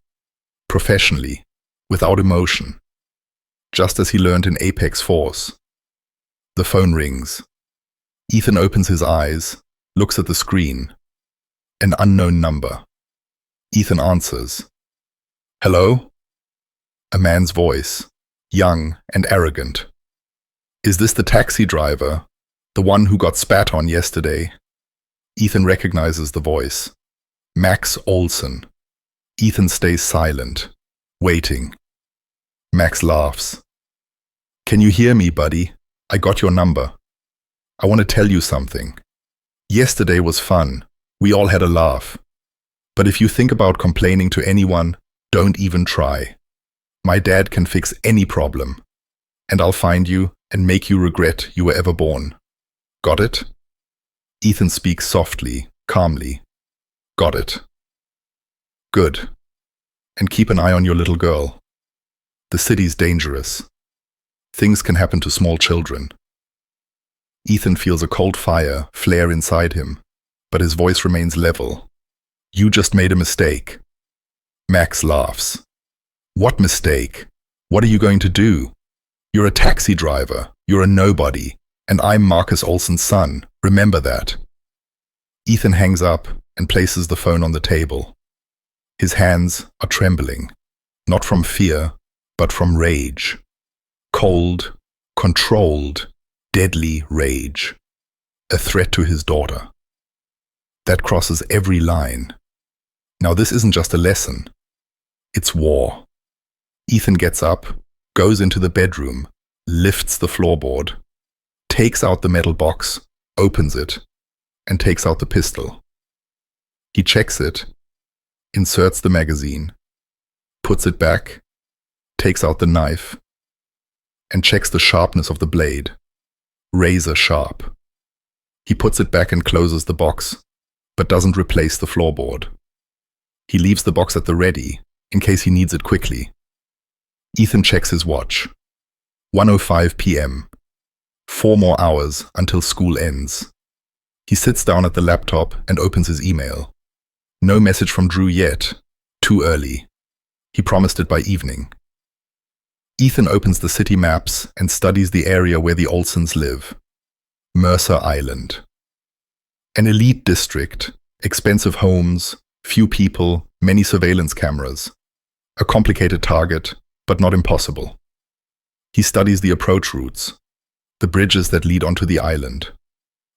professionally, without emotion, just as he learned in Apex Force. The phone rings. Ethan opens his eyes, looks at the screen. An unknown number. Ethan answers. "Hello?" A man's voice, young and arrogant. "Is this the taxi driver, the one who got spat on yesterday?" Ethan recognizes the voice. Max Olsen. Ethan stays silent, waiting. Max laughs. "Can you hear me, buddy? I got your number. I want to tell you something. Yesterday was fun. We all had a laugh. But if you think about complaining to anyone, don't even try. My dad can fix any problem. And I'll find you and make you regret you were ever born. Got it?" Ethan speaks softly, calmly. "Got it." "Good. And keep an eye on your little girl. The city's dangerous. Things can happen to small children." Ethan feels a cold fire flare inside him, but his voice remains level. "You just made a mistake." Max laughs. "What mistake? What are you going to do? You're a taxi driver. You're a nobody. And I'm Marcus Olsen's son. Remember that." Ethan hangs up and places the phone on the table. His hands are trembling, not from fear, but from rage. Cold, controlled, deadly rage. A threat to his daughter. That crosses every line. Now this isn't just a lesson. It's war. Ethan gets up, goes into the bedroom, lifts the floorboard, takes out the metal box, opens it, and takes out the pistol. He checks it, inserts the magazine, puts it back, takes out the knife, and checks the sharpness of the blade. Razor sharp. He puts it back and closes the box, but doesn't replace the floorboard. He leaves the box at the ready, in case he needs it quickly. Ethan checks his watch. 1:05 p.m. 4 more hours until school ends. He sits down at the laptop and opens his email. No message from Drew yet. Too early. He promised it by evening. Ethan opens the city maps and studies the area where the Olsons live. Mercer Island. An elite district, expensive homes, few people, many surveillance cameras. A complicated target, but not impossible. He studies the approach routes, the bridges that lead onto the island.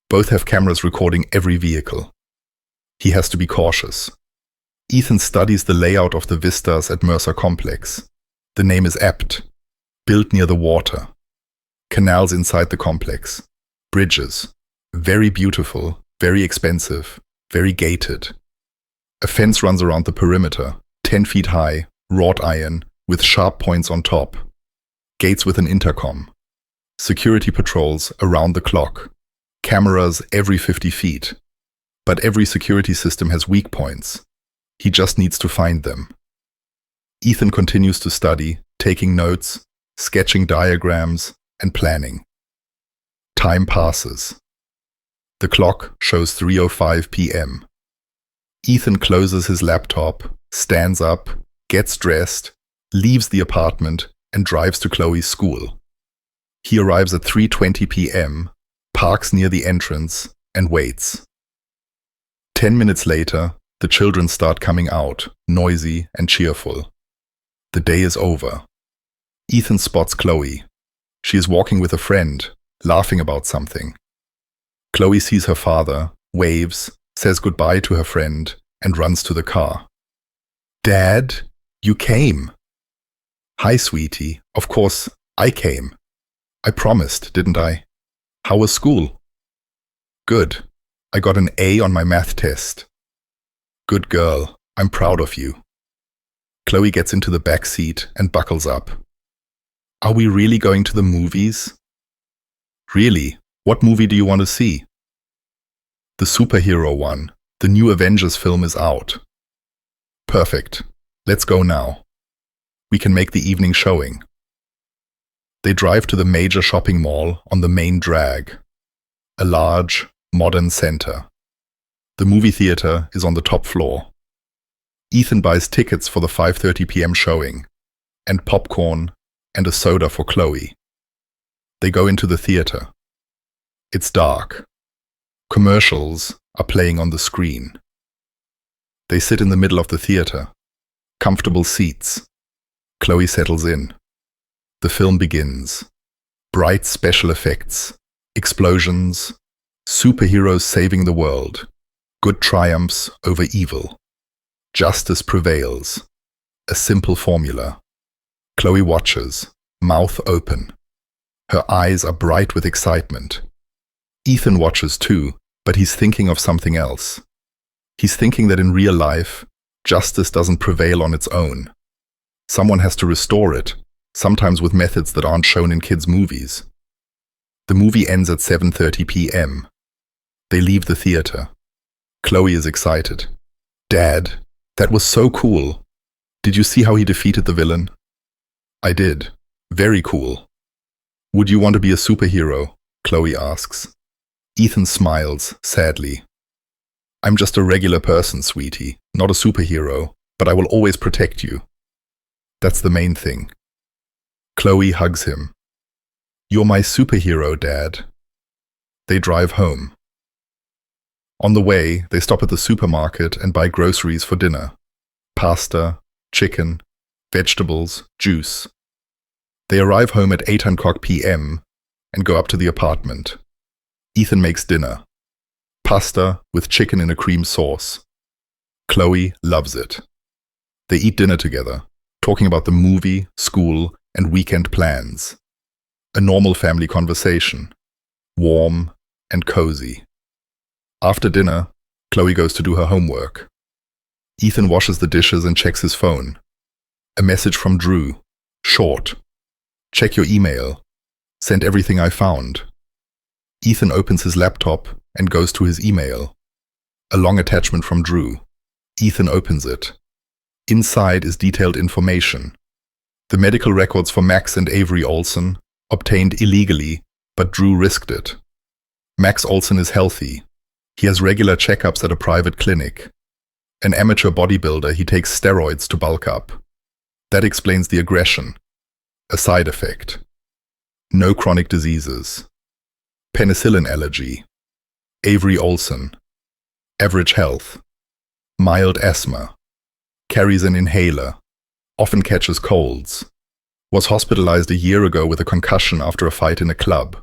Both have cameras recording every vehicle. He has to be cautious. Ethan studies the layout of the vistas at Mercer Complex. The name is apt. Built near the water. Canals inside the complex. Bridges. Very beautiful, very expensive, very gated. A fence runs around the perimeter, 10 feet high, wrought iron, with sharp points on top. Gates with an intercom. Security patrols around the clock. Cameras every 50 feet. But every security system has weak points. He just needs to find them. Ethan continues to study, taking notes, sketching diagrams, and planning. Time passes. The clock shows 3:05 p.m. Ethan closes his laptop, stands up, gets dressed, leaves the apartment, and drives to Chloe's school. He arrives at 3:20 p.m., parks near the entrance, and waits. 10 minutes later, the children start coming out, noisy and cheerful. The day is over. Ethan spots Chloe. She is walking with a friend, laughing about something. Chloe sees her father, waves, says goodbye to her friend, and runs to the car. "Dad, you came." "Hi, sweetie. Of course, I came. I promised, didn't I? How was school?" "Good. I got an A on my math test." "Good girl. I'm proud of you." Chloe gets into the back seat and buckles up. "Are we really going to the movies?" "Really? What movie do you want to see?" "The superhero one. The new Avengers film is out." "Perfect. Let's go now. We can make the evening showing." They drive to the major shopping mall on the main drag. A large, modern center. The movie theater is on the top floor. Ethan buys tickets for the 5:30 p.m. showing, and popcorn, and a soda for Chloe. They go into the theater. It's dark. Commercials are playing on the screen. They sit in the middle of the theater. Comfortable seats. Chloe settles in. The film begins. Bright special effects. Explosions. Superheroes saving the world. Good triumphs over evil. Justice prevails. A simple formula. Chloe watches, mouth open. Her eyes are bright with excitement. Ethan watches too, but he's thinking of something else. He's thinking that in real life, justice doesn't prevail on its own. Someone has to restore it, sometimes with methods that aren't shown in kids' movies. The movie ends at 7:30 p.m. They leave the theater. Chloe is excited. "Dad, that was so cool. Did you see how he defeated the villain?" "I did. Very cool." "Would you want to be a superhero?" Chloe asks. Ethan smiles, sadly. "I'm just a regular person, sweetie, not a superhero, but I will always protect you. That's the main thing." Chloe hugs him. "You're my superhero, Dad." They drive home. On the way, they stop at the supermarket and buy groceries for dinner. Pasta, chicken, vegetables, juice. They arrive home at 8:00 p.m. and go up to the apartment. Ethan makes dinner. Pasta with chicken in a cream sauce. Chloe loves it. They eat dinner together, talking about the movie, school, and weekend plans. A normal family conversation. Warm and cozy. After dinner, Chloe goes to do her homework. Ethan washes the dishes and checks his phone. A message from Drew. Short. "Check your email. Sent everything I found." Ethan opens his laptop and goes to his email. A long attachment from Drew. Ethan opens it. Inside is detailed information. The medical records for Max and Avery Olsen, obtained illegally, but Drew risked it. Max Olsen is healthy. He has regular checkups at a private clinic. An amateur bodybuilder, he takes steroids to bulk up. That explains the aggression. A side effect. No chronic diseases. Penicillin allergy. Avery Olsen. Average health. Mild asthma. Carries an inhaler. Often catches colds. Was hospitalized a year ago with a concussion after a fight in a club.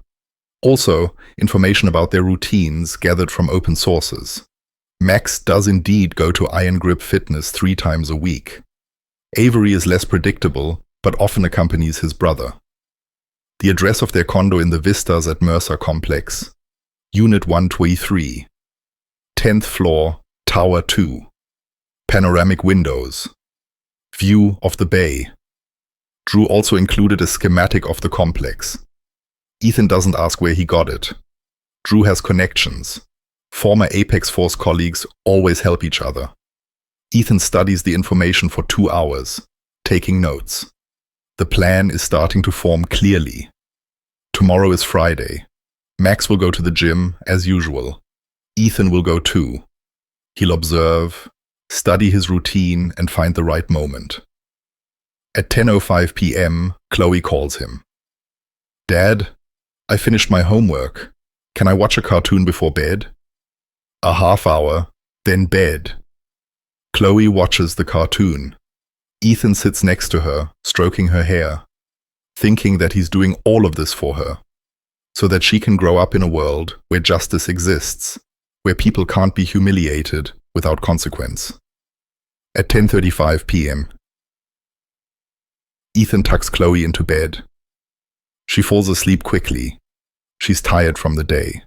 Also, information about their routines gathered from open sources. Max does indeed go to Iron Grip Fitness 3 times a week. Avery is less predictable, but often accompanies his brother. The address of their condo in the Vistas at Mercer Complex. Unit 123. 10th floor, Tower 2. Panoramic windows. View of the bay. Drew also included a schematic of the complex. Ethan doesn't ask where he got it. Drew has connections. Former Apex Force colleagues always help each other. Ethan studies the information for 2 hours, taking notes. The plan is starting to form clearly. Tomorrow is Friday. Max will go to the gym, as usual. Ethan will go too. He'll observe, study his routine, and find the right moment. At 10:05 p.m., Chloe calls him. "Dad, I finished my homework. Can I watch a cartoon before bed?" A half hour, then bed. Chloe watches the cartoon. Ethan sits next to her, stroking her hair, thinking that he's doing all of this for her, so that she can grow up in a world where justice exists, where people can't be humiliated without consequence. At 10:35 p.m., Ethan tucks Chloe into bed. She falls asleep quickly. She's tired from the day.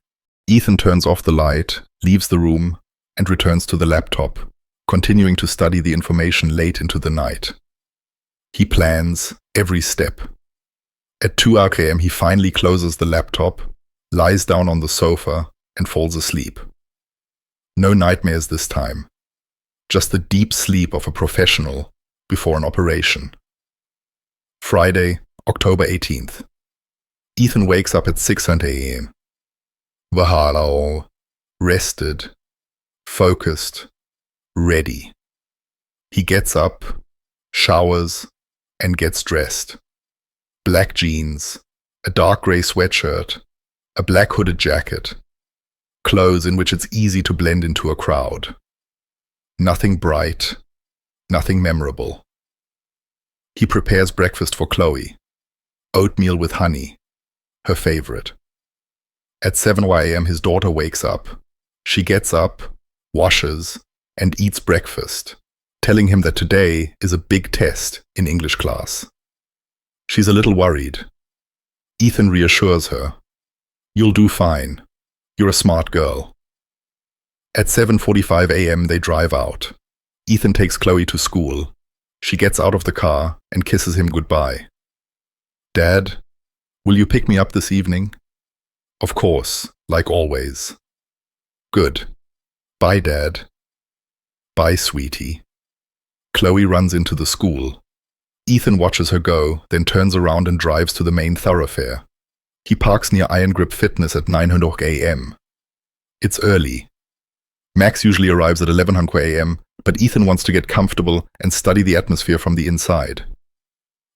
Ethan turns off the light, leaves the room, and returns to the laptop, continuing to study the information late into the night. He plans every step. At 2 a.m. he finally closes the laptop, lies down on the sofa, and falls asleep. No nightmares this time. Just the deep sleep of a professional before an operation. Friday, October 18th. Ethan wakes up at 6:00 a.m. Vahalo, rested, focused, ready. He gets up, showers, and gets dressed. Black jeans, a dark gray sweatshirt, a black hooded jacket. Clothes in which it's easy to blend into a crowd. Nothing bright, nothing memorable. He prepares breakfast for Chloe. Oatmeal with honey, her favorite. At 7 a.m. his daughter wakes up. She gets up, washes, and eats breakfast, telling him that today is a big test in English class. She's a little worried. Ethan reassures her. "You'll do fine. You're a smart girl." At 7:45 a.m. they drive out. Ethan takes Chloe to school. She gets out of the car and kisses him goodbye. "Dad, will you pick me up this evening?" "Of course, like always." "Good. Bye, Dad." "Bye, sweetie." Chloe runs into the school. Ethan watches her go, then turns around and drives to the main thoroughfare. He parks near Iron Grip Fitness at 9:00 a.m. It's early. Max usually arrives at 11:00 a.m., but Ethan wants to get comfortable and study the atmosphere from the inside.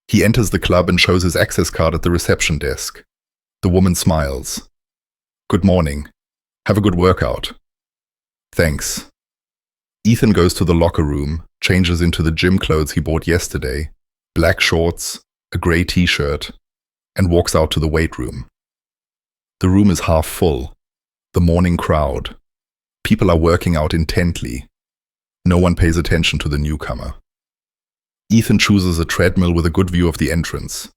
He enters the club and shows his access card at the reception desk. The woman smiles. "Good morning. Have a good workout." "Thanks." Ethan goes to the locker room, changes into the gym clothes he bought yesterday, black shorts, a grey t-shirt, and walks out to the weight room. The room is half full. The morning crowd. People are working out intently. No one pays attention to the newcomer. Ethan chooses a treadmill with a good view of the entrance.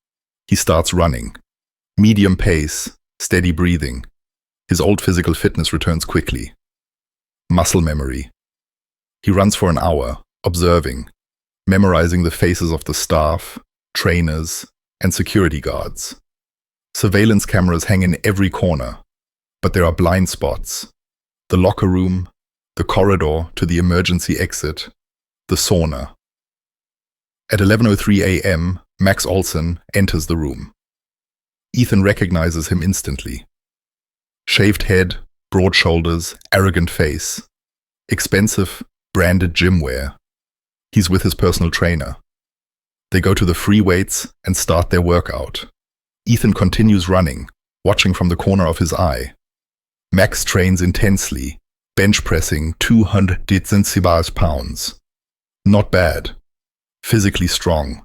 He starts running. Medium pace, steady breathing. His old physical fitness returns quickly. Muscle memory. He runs for an hour, observing, memorizing the faces of the staff, trainers, and security guards. Surveillance cameras hang in every corner, but there are blind spots. The locker room, the corridor to the emergency exit, the sauna. At 11:03 a.m., Max Olson enters the room. Ethan recognizes him instantly. Shaved head, broad shoulders, arrogant face. Expensive, branded gym wear. He's with his personal trainer. They go to the free weights and start their workout. Ethan continues running, watching from the corner of his eye. Max trains intensely, bench pressing 275 pounds. Not bad. Physically strong.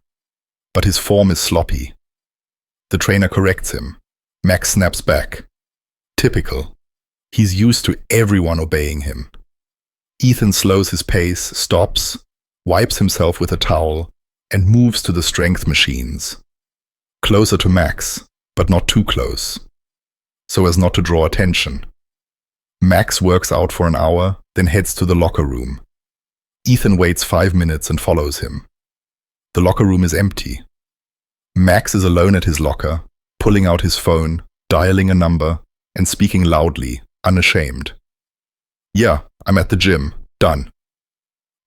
But his form is sloppy. The trainer corrects him. Max snaps back. Typical. He's used to everyone obeying him. Ethan slows his pace, stops, wipes himself with a towel, and moves to the strength machines. Closer to Max, but not too close, so as not to draw attention. Max works out for an hour, then heads to the locker room. Ethan waits 5 minutes and follows him. The locker room is empty. Max is alone at his locker, pulling out his phone, dialing a number, and speaking loudly, unashamed. "Yeah, I'm at the gym. Done.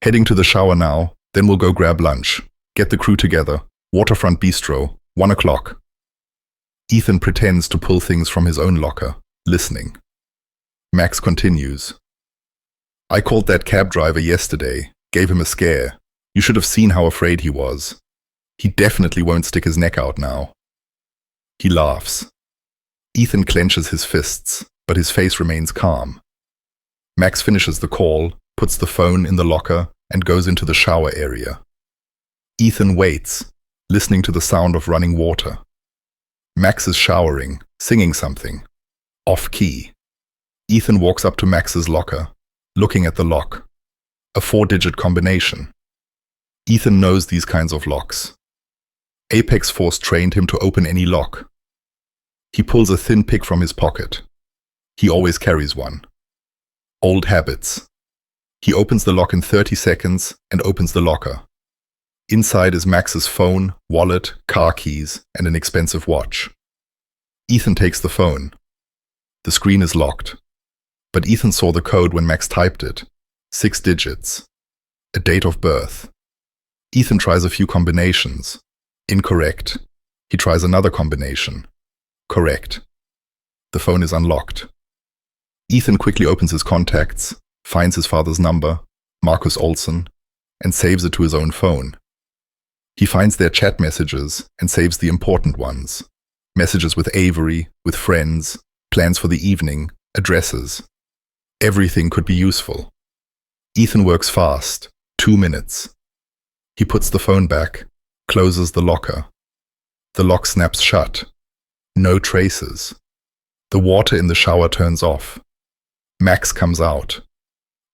Heading to the shower now, then we'll go grab lunch. Get the crew together. Waterfront Bistro, 1 o'clock. Ethan pretends to pull things from his own locker, listening. Max continues. "I called that cab driver yesterday, gave him a scare. You should have seen how afraid he was. He definitely won't stick his neck out now." He laughs. Ethan clenches his fists, but his face remains calm. Max finishes the call, puts the phone in the locker, and goes into the shower area. Ethan waits, listening to the sound of running water. Max is showering, singing something. Off key. Ethan walks up to Max's locker, looking at the lock. A 4-digit combination. Ethan knows these kinds of locks. Apex Force trained him to open any lock. He pulls a thin pick from his pocket. He always carries one. Old habits. He opens the lock in 30 seconds and opens the locker. Inside is Max's phone, wallet, car keys, and an expensive watch. Ethan takes the phone. The screen is locked. But Ethan saw the code when Max typed it. 6 digits. A date of birth. Ethan tries a few combinations. Incorrect. He tries another combination. Correct. The phone is unlocked. Ethan quickly opens his contacts, finds his father's number, Marcus Olson, and saves it to his own phone. He finds their chat messages and saves the important ones. Messages with Avery, with friends, plans for the evening, addresses. Everything could be useful. Ethan works fast, 2 minutes. He puts the phone back, closes the locker. The lock snaps shut. No traces. The water in the shower turns off. Max comes out.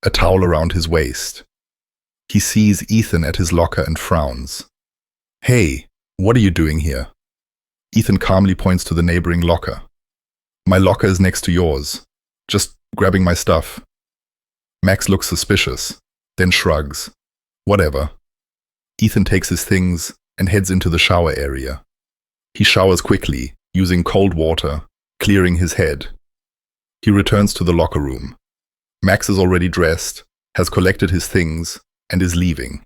A towel around his waist. He sees Ethan at his locker and frowns. "Hey, what are you doing here?" Ethan calmly points to the neighboring locker. "My locker is next to yours. Just grabbing my stuff." Max looks suspicious, then shrugs. Whatever. Ethan takes his things and heads into the shower area. He showers quickly, using cold water, clearing his head. He returns to the locker room. Max is already dressed, has collected his things, and is leaving.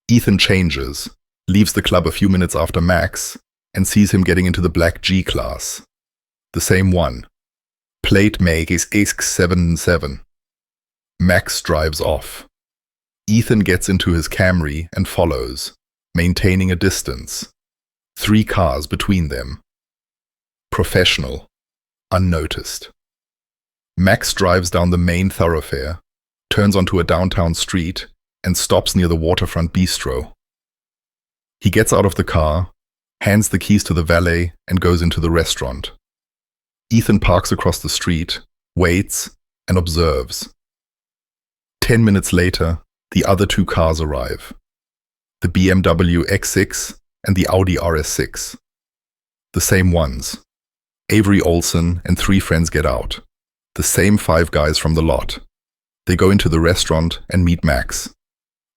Ethan changes, leaves the club a few minutes after Max, and sees him getting into the black G class. The same one. Plate make is ASK77. Max drives off. Ethan gets into his Camry and follows, maintaining a distance. 3 cars between them. Professional. Unnoticed. Max drives down the main thoroughfare, turns onto a downtown street, and stops near the Waterfront Bistro. He gets out of the car, hands the keys to the valet, and goes into the restaurant. Ethan parks across the street, waits, and observes. 10 minutes later, the other 2 cars arrive. The BMW X6 and the Audi RS6. The same ones. Avery Olson and 3 friends get out. The same 5 guys from the lot. They go into the restaurant and meet Max.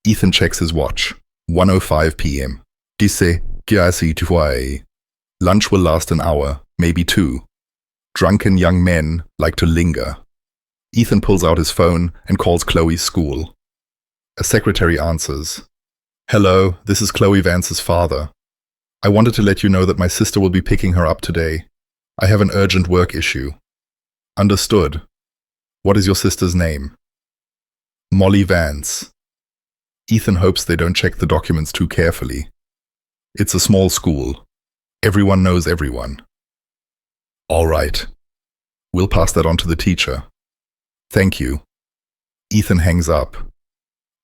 Ethan checks his watch. 1:05 p.m. Disse, Giasi Tuai. Lunch will last an hour, maybe 2. Drunken young men like to linger. Ethan pulls out his phone and calls Chloe's school. A secretary answers. "Hello, this is Chloe Vance's father." I wanted to let you know that my sister will be picking her up today. I have an urgent work issue. Understood. What is your sister's name? Molly Vance. Ethan hopes they don't check the documents too carefully. It's a small school. Everyone knows everyone. All right. We'll pass that on to the teacher. Thank you. Ethan hangs up.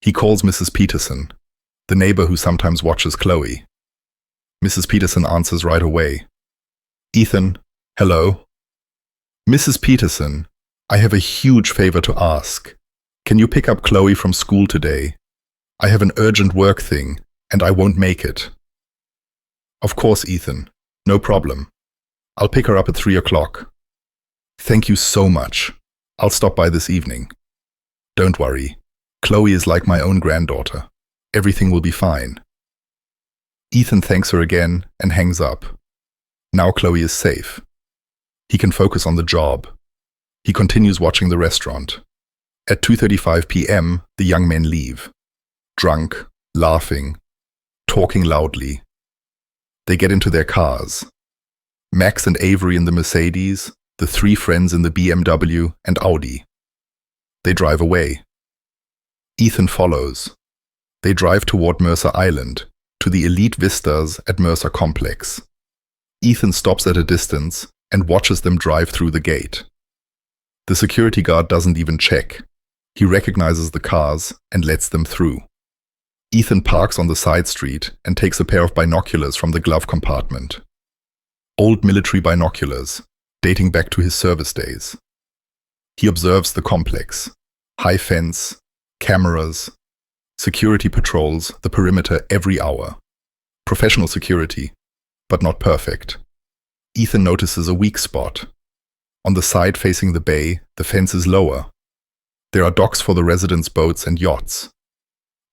He calls Mrs. Peterson, the neighbor who sometimes watches Chloe. Mrs. Peterson answers right away. Ethan, hello? Mrs. Peterson, I have a huge favor to ask. Can you pick up Chloe from school today? I have an urgent work thing, and I won't make it. Of course, Ethan. No problem. I'll pick her up at 3 o'clock. Thank you so much. I'll stop by this evening. Don't worry. Chloe is like my own granddaughter. Everything will be fine. Ethan thanks her again and hangs up. Now Chloe is safe. He can focus on the job. He continues watching the restaurant. At 2:35 p.m., the young men leave. Drunk, laughing, talking loudly. They get into their cars. Max and Avery in the Mercedes, the three friends in the BMW and Audi. They drive away. Ethan follows. They drive toward Mercer Island, to the elite vistas at Mercer Complex. Ethan stops at a distance and watches them drive through the gate. The security guard doesn't even check. He recognizes the cars and lets them through. Ethan parks on the side street and takes a pair of binoculars from the glove compartment. Old military binoculars, dating back to his service days. He observes the complex. High fence, cameras, security patrols the perimeter every hour. Professional security, but not perfect. Ethan notices a weak spot. On the side facing the bay, the fence is lower. There are docks for the residents' boats and yachts.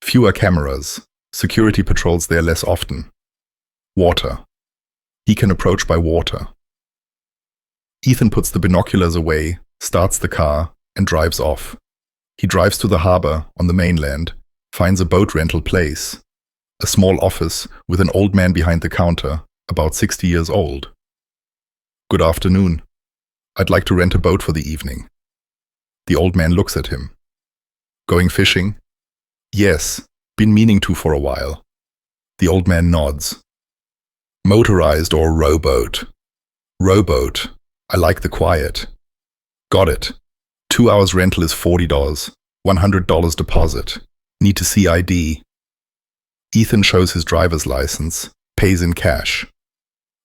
Fewer cameras, security patrols there less often. Water. He can approach by water. Ethan puts the binoculars away, starts the car, and drives off. He drives to the harbor on the mainland, finds a boat rental place, a small office with an old man behind the counter, about 60 years old. Good afternoon. I'd like to rent a boat for the evening. The old man looks at him. Going fishing? Yes, been meaning to for a while. The old man nods. Motorized or rowboat? Rowboat. I like the quiet. Got it. 2 hours rental is $40, $100 deposit. Need to see ID. Ethan shows his driver's license, pays in cash.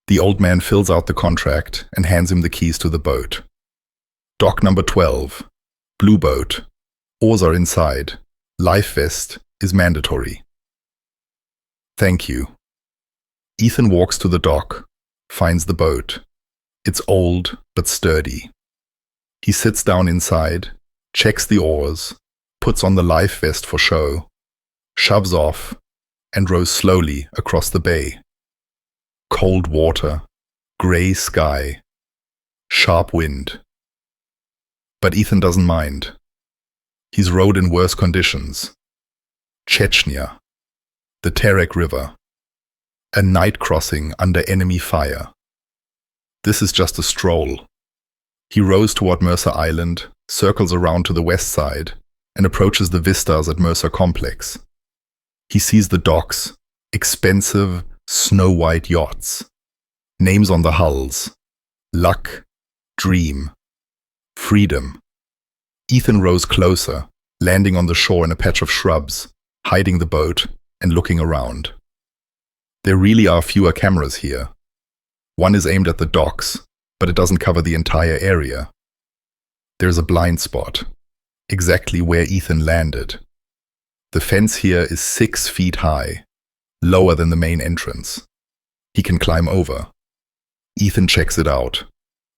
The old man fills out the contract and hands him the keys to the boat. Dock number 12. Blue boat. Oars are inside. Life vest is mandatory. Thank you. Ethan walks to the dock, finds the boat. It's old but sturdy. He sits down inside, checks the oars, puts on the life vest for show, shoves off, and rows slowly across the bay. Cold water, grey sky, sharp wind. But Ethan doesn't mind. He's rowed in worse conditions. Chechnya, the Terek River, a night crossing under enemy fire. This is just a stroll. He rows toward Mercer Island, circles around to the west side, and approaches the vistas at Mercer Complex. He sees the docks, expensive, snow-white yachts. Names on the hulls. Luck, Dream, Freedom. Ethan rows closer, landing on the shore in a patch of shrubs, hiding the boat and looking around. There really are fewer cameras here. One is aimed at the docks, but it doesn't cover the entire area. There's a blind spot, exactly where Ethan landed. The fence here is 6 feet high, lower than the main entrance. He can climb over. Ethan checks it out.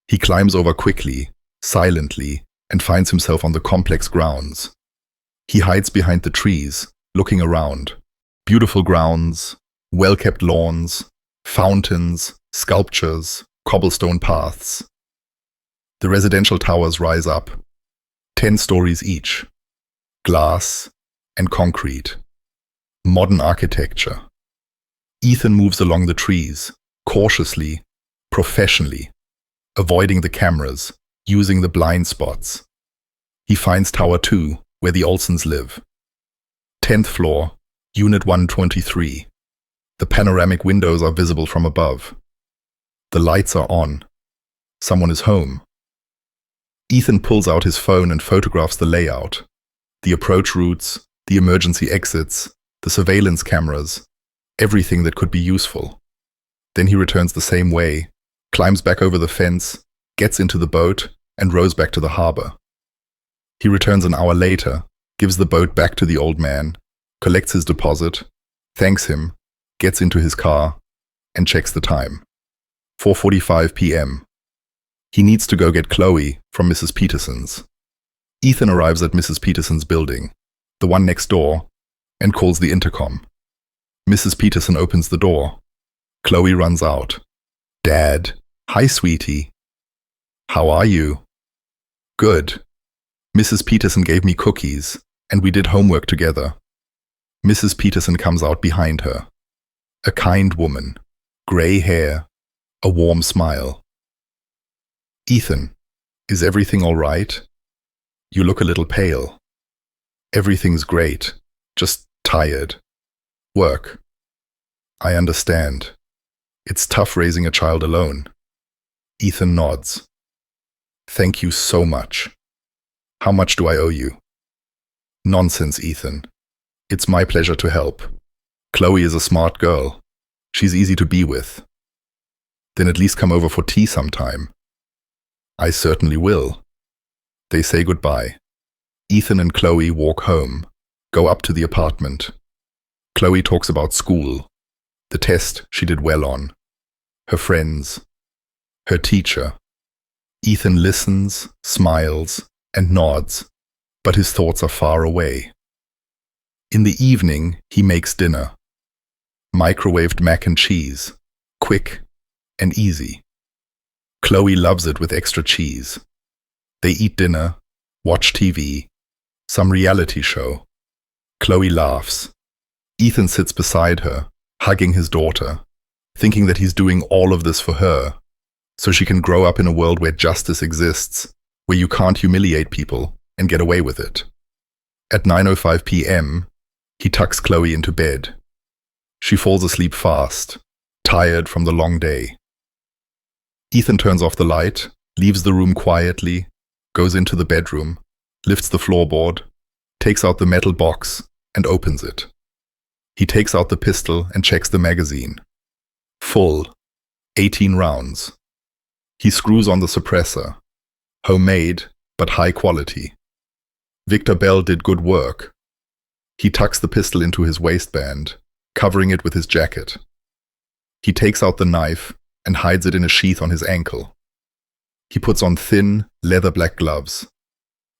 He climbs over quickly, silently, and finds himself on the complex grounds. He hides behind the trees, looking around. Beautiful grounds, well-kept lawns, fountains, sculptures, cobblestone paths. The residential towers rise up, 10 stories each. Glass and concrete. Modern architecture. Ethan moves along the trees, cautiously, professionally, avoiding the cameras, using the blind spots. He finds Tower 2, where the Olsons live. 10th floor, Unit 123. The panoramic windows are visible from above. The lights are on. Someone is home. Ethan pulls out his phone and photographs the layout, the approach routes, the emergency exits, the surveillance cameras, everything that could be useful. Then he returns the same way, climbs back over the fence, gets into the boat, and rows back to the harbor. He returns an hour later, gives the boat back to the old man, collects his deposit, thanks him, gets into his car, and checks the time. 4:45 p.m. He needs to go get Chloe from Mrs. Peterson's. Ethan arrives at Mrs. Peterson's building, the one next door, and calls the intercom. Mrs. Peterson opens the door. Chloe runs out. "Dad, hi sweetie. How are you?" "Good. Mrs. Peterson gave me cookies, and we did homework together." Mrs. Peterson comes out behind her. A kind woman, grey hair, a warm smile. "Ethan, is everything all right? You look a little pale." "Everything's great, just tired. Work." "I understand. It's tough raising a child alone." Ethan nods. "Thank you so much. How much do I owe you?" "Nonsense, Ethan. It's my pleasure to help. Chloe is a smart girl. She's easy to be with." "Then at least come over for tea sometime." "I certainly will." They say goodbye. Ethan and Chloe walk home, go up to the apartment. Chloe talks about school, the test she did well on, her friends, her teacher. Ethan listens, smiles, and nods, but his thoughts are far away. In the evening, he makes dinner. Microwaved mac and cheese, quick and easy. Chloe loves it with extra cheese. They eat dinner, watch TV, some reality show. Chloe laughs. Ethan sits beside her, hugging his daughter, thinking that he's doing all of this for her, so she can grow up in a world where justice exists, where you can't humiliate people and get away with it. At 9:05 p.m., he tucks Chloe into bed. She falls asleep fast, tired from the long day. Ethan turns off the light, leaves the room quietly, goes into the bedroom, lifts the floorboard, takes out the metal box, and opens it. He takes out the pistol and checks the magazine. Full, 18 rounds. He screws on the suppressor. Homemade, but high quality. Victor Bell did good work. He tucks the pistol into his waistband, covering it with his jacket. He takes out the knife and hides it in a sheath on his ankle. He puts on thin, leather black gloves.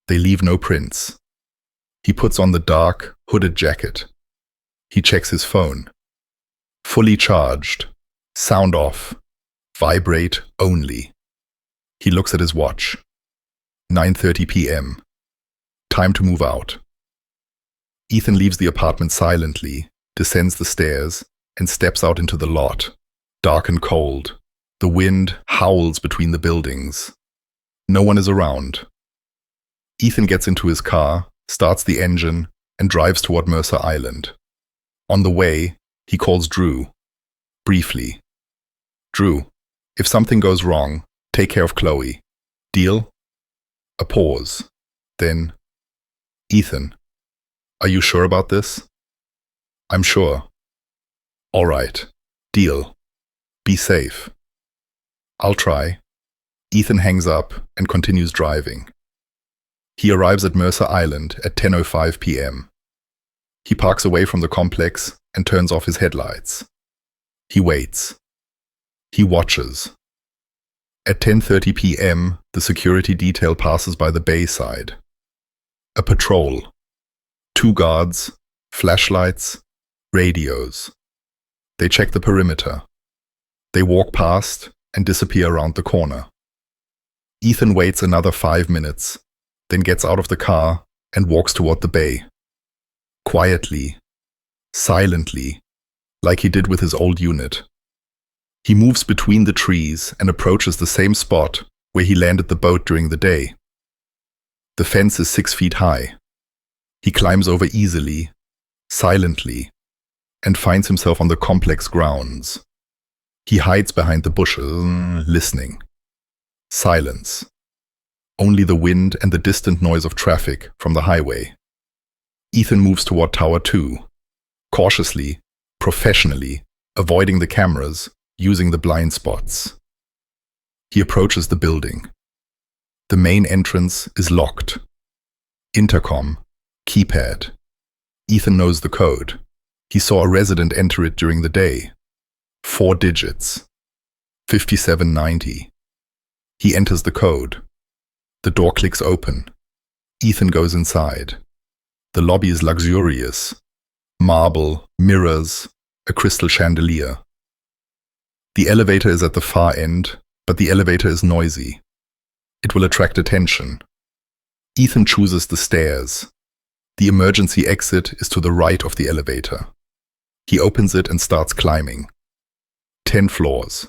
They leave no prints. He puts on the dark, hooded jacket. He checks his phone. Fully charged. Sound off. Vibrate only. He looks at his watch. 9:30 p.m. Time to move out. Ethan leaves the apartment silently, descends the stairs, and steps out into the lot. Dark and cold. The wind howls between the buildings. No one is around. Ethan gets into his car, starts the engine, and drives toward Mercer Island. On the way, he calls Drew. Briefly. "Drew, if something goes wrong, take care of Chloe. Deal?" A pause. Then, "Ethan, are you sure about this?" "I'm sure." "All right. Deal. Be safe." "I'll try." Ethan hangs up and continues driving. He arrives at Mercer Island at 10:05 p.m. He parks away from the complex and turns off his headlights. He waits. He watches. At 10:30 p.m., the security detail passes by the bay side. A patrol. 2 guards, flashlights, radios. They check the perimeter. They walk past and disappear around the corner. Ethan waits another 5 minutes, then gets out of the car and walks toward the bay. Quietly, silently, like he did with his old unit. He moves between the trees and approaches the same spot where he landed the boat during the day. The fence is 6 feet high. He climbs over easily, silently, and finds himself on the complex grounds. He hides behind the bushes, listening. Silence. Only the wind and the distant noise of traffic from the highway. Ethan moves toward Tower 2, cautiously, professionally, avoiding the cameras, using the blind spots. He approaches the building. The main entrance is locked. Intercom, keypad. Ethan knows the code. He saw a resident enter it during the day. 4 digits. 5790. He enters the code. The door clicks open. Ethan goes inside. The lobby is luxurious. Marble, mirrors, a crystal chandelier. The elevator is at the far end, but the elevator is noisy. It will attract attention. Ethan chooses the stairs. The emergency exit is to the right of the elevator. He opens it and starts climbing. 10 floors.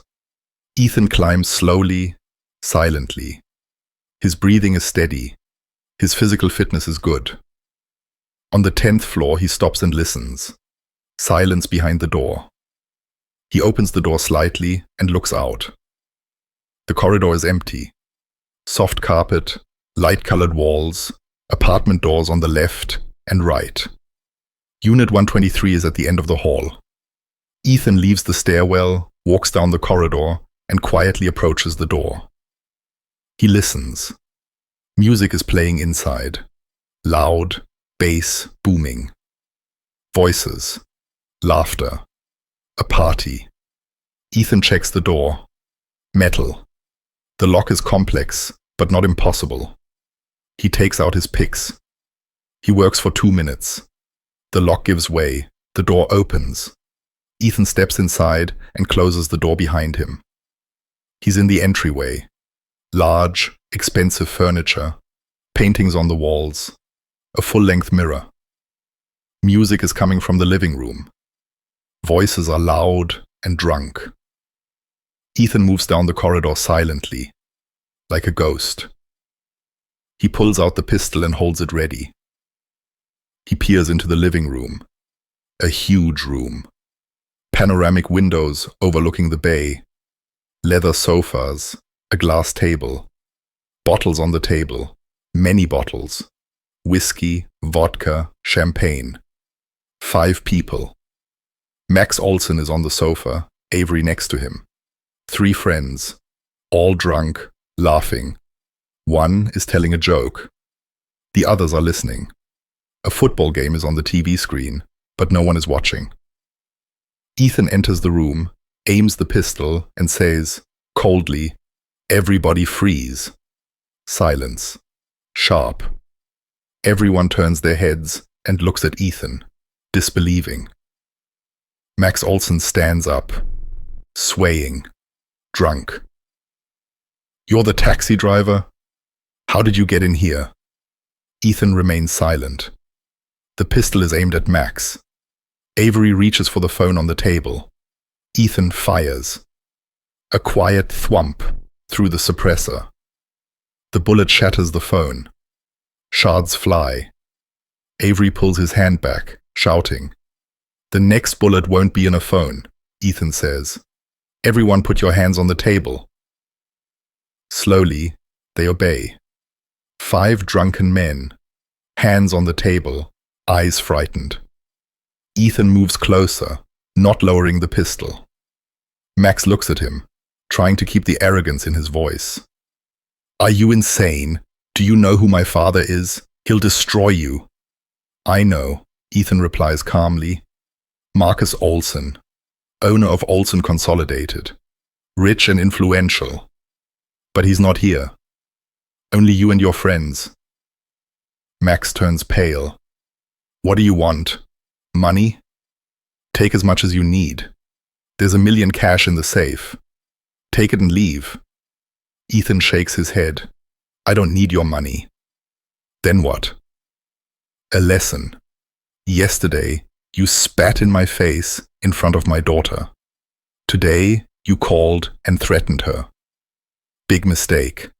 Ethan climbs slowly, silently. His breathing is steady. His physical fitness is good. On the 10th floor, he stops and listens. Silence behind the door. He opens the door slightly and looks out. The corridor is empty. Soft carpet, light-colored walls, apartment doors on the left and right. Unit 123 is at the end of the hall. Ethan leaves the stairwell, walks down the corridor, and quietly approaches the door. He listens. Music is playing inside. Loud, bass booming. Voices. Laughter. A party. Ethan checks the door. Metal. The lock is complex, but not impossible. He takes out his picks. He works for 2 minutes. The lock gives way. The door opens. Ethan steps inside and closes the door behind him. He's in the entryway. Large, expensive furniture. Paintings on the walls. A full-length mirror. Music is coming from the living room. Voices are loud and drunk. Ethan moves down the corridor silently, like a ghost. He pulls out the pistol and holds it ready. He peers into the living room. A huge room. Panoramic windows overlooking the bay. Leather sofas. A glass table. Bottles on the table. Many bottles. Whiskey, vodka, champagne. 5 people. Max Olsen is on the sofa, Avery next to him. 3 friends, all drunk, laughing. One is telling a joke. The others are listening. A football game is on the TV screen, but no one is watching. Ethan enters the room, aims the pistol, and says, coldly, "Everybody freeze." Silence. Sharp. Everyone turns their heads and looks at Ethan, disbelieving. Max Olsen stands up, swaying, drunk. "You're the taxi driver? How did you get in here?" Ethan remains silent. The pistol is aimed at Max. Avery reaches for the phone on the table. Ethan fires. A quiet thwump through the suppressor. The bullet shatters the phone. Shards fly. Avery pulls his hand back, shouting. "The next bullet won't be in a phone," Ethan says. "Everyone put your hands on the table." Slowly, they obey. 5 drunken men, hands on the table, eyes frightened. Ethan moves closer, not lowering the pistol. Max looks at him, trying to keep the arrogance in his voice. "Are you insane? Do you know who my father is? He'll destroy you." "I know," Ethan replies calmly. "Marcus Olsen, owner of Olsen Consolidated. Rich and influential. But he's not here. Only you and your friends." Max turns pale. "What do you want? Money? Take as much as you need. There's $1 million cash in the safe. Take it and leave." Ethan shakes his head. "I don't need your money." "Then what?" "A lesson. Yesterday, You spat in my face in front of my daughter. Today, you called and threatened her. Big mistake.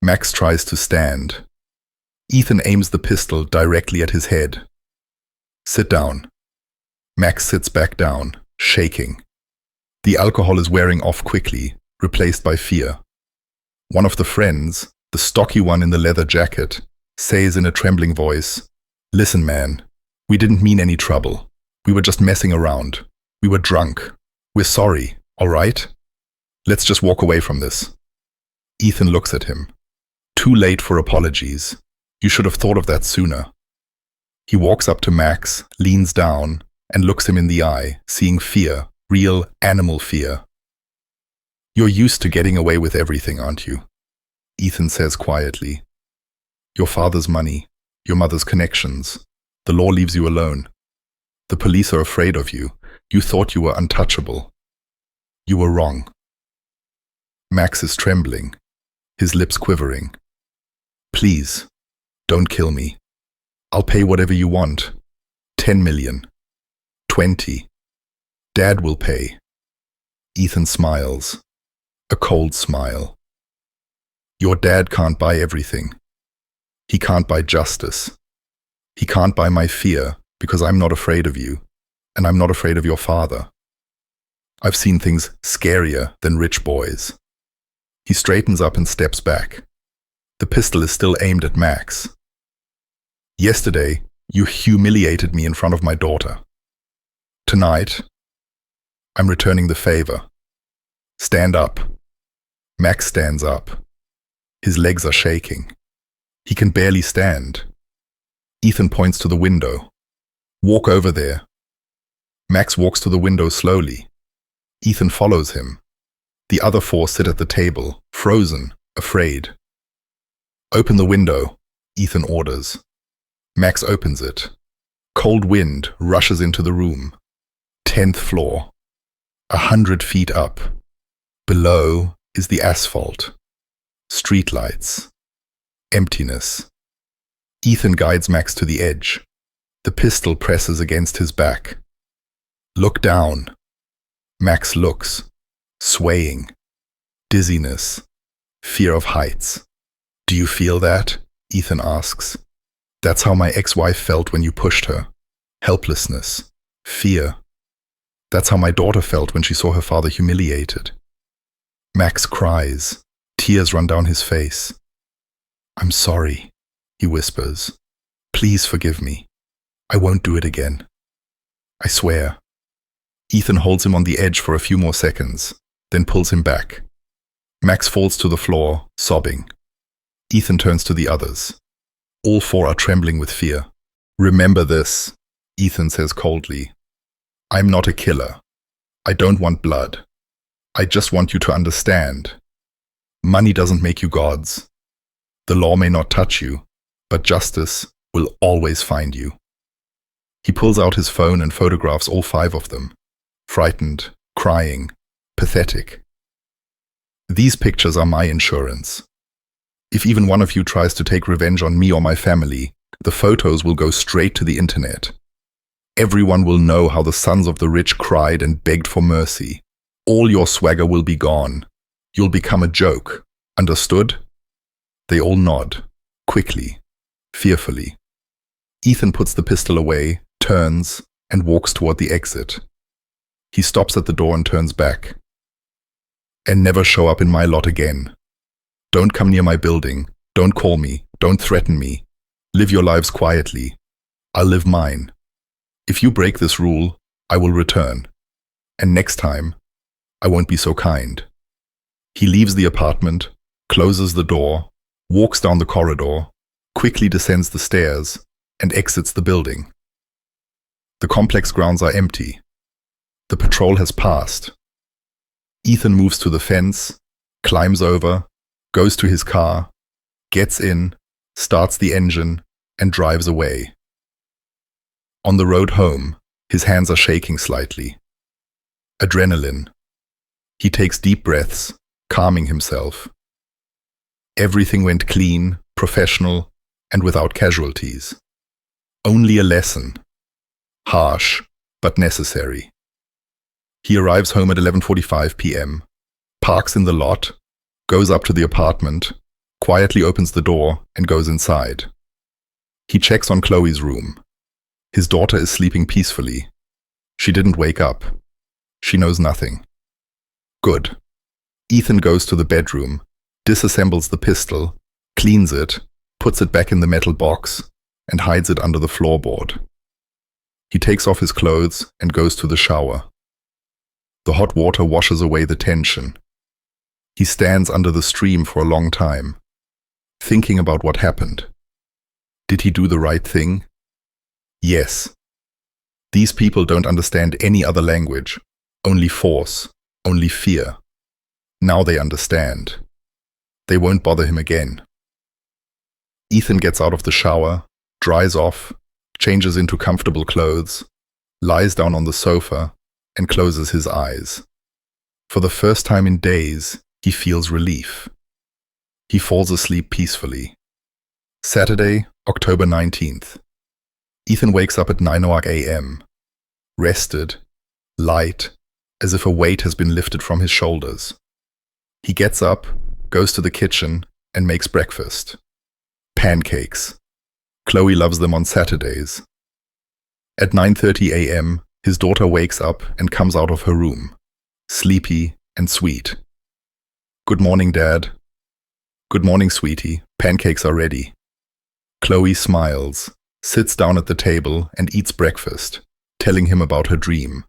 Max tries to stand. Ethan aims the pistol directly at his head. Sit down. Max sits back down, shaking. The alcohol is wearing off quickly, replaced by fear. One of the friends, the stocky one in the leather jacket, says in a trembling voice, "Listen, man, we didn't mean any trouble. We were just messing around. We were drunk. We're sorry, all right? Let's just walk away from this." Ethan looks at him. Too late for apologies. You should have thought of that sooner. He walks up to Max, leans down, and looks him in the eye, seeing fear, real animal fear. "You're used to getting away with everything, aren't you?" Ethan says quietly. "Your father's money, your mother's connections. The law leaves you alone. The police are afraid of you. You thought you were untouchable. You were wrong." Max is trembling, his lips quivering. "Please, don't kill me. I'll pay whatever you want. 10 million. 20. Dad will pay." Ethan smiles. A cold smile. "Your dad can't buy everything. He can't buy justice. He can't buy my fear because I'm not afraid of you, and I'm not afraid of your father. I've seen things scarier than rich boys." He straightens up and steps back. The pistol is still aimed at Max. "Yesterday, you humiliated me in front of my daughter. Tonight, I'm returning the favor. Stand up." Max stands up. His legs are shaking. He can barely stand. Ethan points to the window. "Walk over there." Max walks to the window slowly. Ethan follows him. The other four sit at the table, frozen, afraid. "Open the window," Ethan orders. Max opens it. Cold wind rushes into the room. 10th floor. 100 feet up. Below is the asphalt. Streetlights. Emptiness. Ethan guides Max to the edge. The pistol presses against his back. "Look down." Max looks, swaying. Dizziness. Fear of heights. "Do you feel that?" Ethan asks. "That's how my ex-wife felt when you pushed her. Helplessness. Fear. That's how my daughter felt when she saw her father humiliated." Max cries. Tears run down his face. "I'm sorry," he whispers. "Please forgive me. I won't do it again. I swear." Ethan holds him on the edge for a few more seconds, then pulls him back. Max falls to the floor, sobbing. Ethan turns to the others. All four are trembling with fear. "Remember this," Ethan says coldly. "I'm not a killer. I don't want blood. I just want you to understand. Money doesn't make you gods. The law may not touch you, but justice will always find you." He pulls out his phone and photographs all 5 of them. Frightened, crying, pathetic. "These pictures are my insurance. If even one of you tries to take revenge on me or my family, the photos will go straight to the internet. Everyone will know how the sons of the rich cried and begged for mercy. All your swagger will be gone. You'll become a joke. Understood?" They all nod, quickly, fearfully. Ethan puts the pistol away, turns, and walks toward the exit. He stops at the door and turns back. "And never show up in my lot again. Don't come near my building. Don't call me. Don't threaten me. Live your lives quietly. I'll live mine. If you break this rule, I will return. And next time, I won't be so kind." He leaves the apartment, closes the door, walks down the corridor, quickly descends the stairs, and exits the building. The complex grounds are empty. The patrol has passed. Ethan moves to the fence, climbs over, goes to his car, gets in, starts the engine, and drives away. On the road home, his hands are shaking slightly. Adrenaline. He takes deep breaths, calming himself. Everything went clean, professional, and without casualties. Only a lesson. Harsh, but necessary. He arrives home at 11:45 p.m., parks in the lot, goes up to the apartment, quietly opens the door and goes inside. He checks on Chloe's room. His daughter is sleeping peacefully. She didn't wake up. She knows nothing. Good. Ethan goes to the bedroom, disassembles the pistol, cleans it, puts it back in the metal box, and hides it under the floorboard. He takes off his clothes and goes to the shower. The hot water washes away the tension. He stands under the stream for a long time, thinking about what happened. Did he do the right thing? Yes. These people don't understand any other language, only force, only fear. Now they understand. They won't bother him again. Ethan gets out of the shower, dries off, changes into comfortable clothes, lies down on the sofa, and closes his eyes. For the first time in days, he feels relief. He falls asleep peacefully. Saturday, October 19th. Ethan wakes up at 9 a.m., rested, light, as if a weight has been lifted from his shoulders. He gets up, goes to the kitchen, and makes breakfast. Pancakes. Chloe loves them on Saturdays. At 9:30 a.m., his daughter wakes up and comes out of her room, sleepy and sweet. Good morning, Dad. Good morning, sweetie. Pancakes are ready. Chloe smiles, sits down at the table and eats breakfast, telling him about her dream.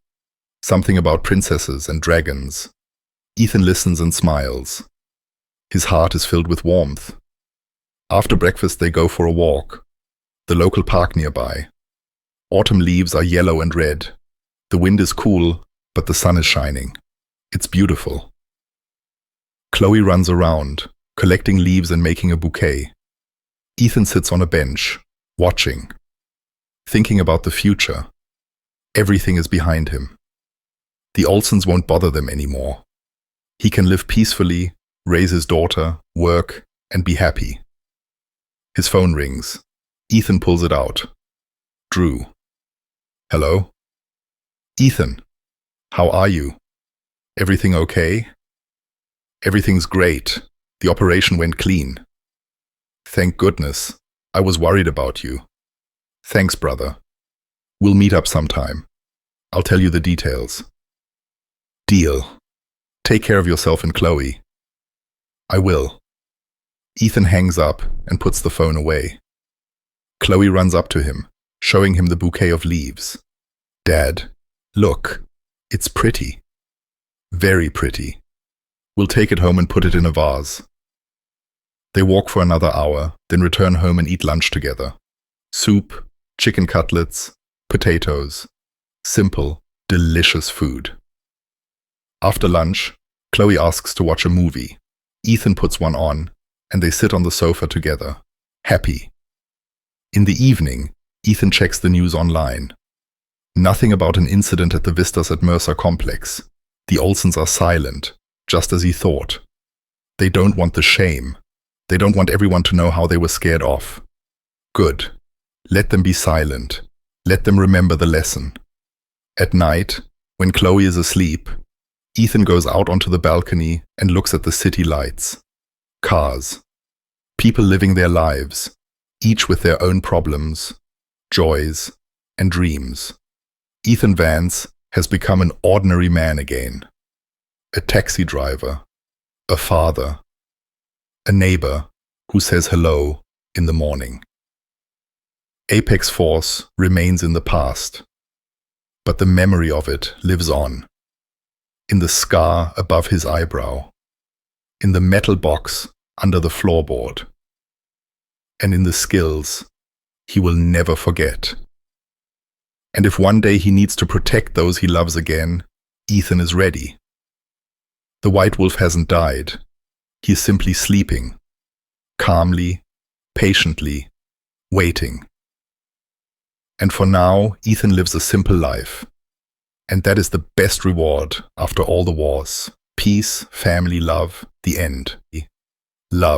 Something about princesses and dragons. Ethan listens and smiles. His heart is filled with warmth. After breakfast, they go for a walk. The local park nearby. Autumn leaves are yellow and red. The wind is cool, but the sun is shining. It's beautiful. Chloe runs around, collecting leaves and making a bouquet. Ethan sits on a bench, watching, thinking about the future. Everything is behind him. The Olsens won't bother them anymore. He can live peacefully, raise his daughter, work, and be happy. His phone rings. Ethan pulls it out. Drew. Hello? Ethan, how are you? Everything okay? Everything's great. The operation went clean. Thank goodness. I was worried about you. Thanks, brother. We'll meet up sometime. I'll tell you the details. Deal. Take care of yourself and Chloe. I will. Ethan hangs up and puts the phone away. Chloe runs up to him, showing him the bouquet of leaves. Dad, look. It's pretty. Very pretty. We'll take it home and put it in a vase. They walk for another hour, then return home and eat lunch together. Soup, chicken cutlets, potatoes. Simple, delicious food. After lunch, Chloe asks to watch a movie. Ethan puts one on, and they sit on the sofa together, happy. In the evening, Ethan checks the news online. Nothing about an incident at the Vistas at Mercer complex. The Olsens are silent, just as he thought. They don't want the shame. They don't want everyone to know how they were scared off. Good. Let them be silent. Let them remember the lesson. At night, when Chloe is asleep, Ethan goes out onto the balcony and looks at the city lights. Cars. People living their lives, each with their own problems, joys, and dreams. Ethan Vance has become an ordinary man again. A taxi driver, a father, a neighbor who says hello in the morning. Apex Force remains in the past, but the memory of it lives on. In the scar above his eyebrow, in the metal box under the floorboard, and in the skills he will never forget. And if one day he needs to protect those he loves again, Ethan is ready. The White Wolf hasn't died. He is simply sleeping, calmly, patiently, waiting. And for now, Ethan lives a simple life. And that is the best reward after all the wars. Peace, family, love, the end. Love.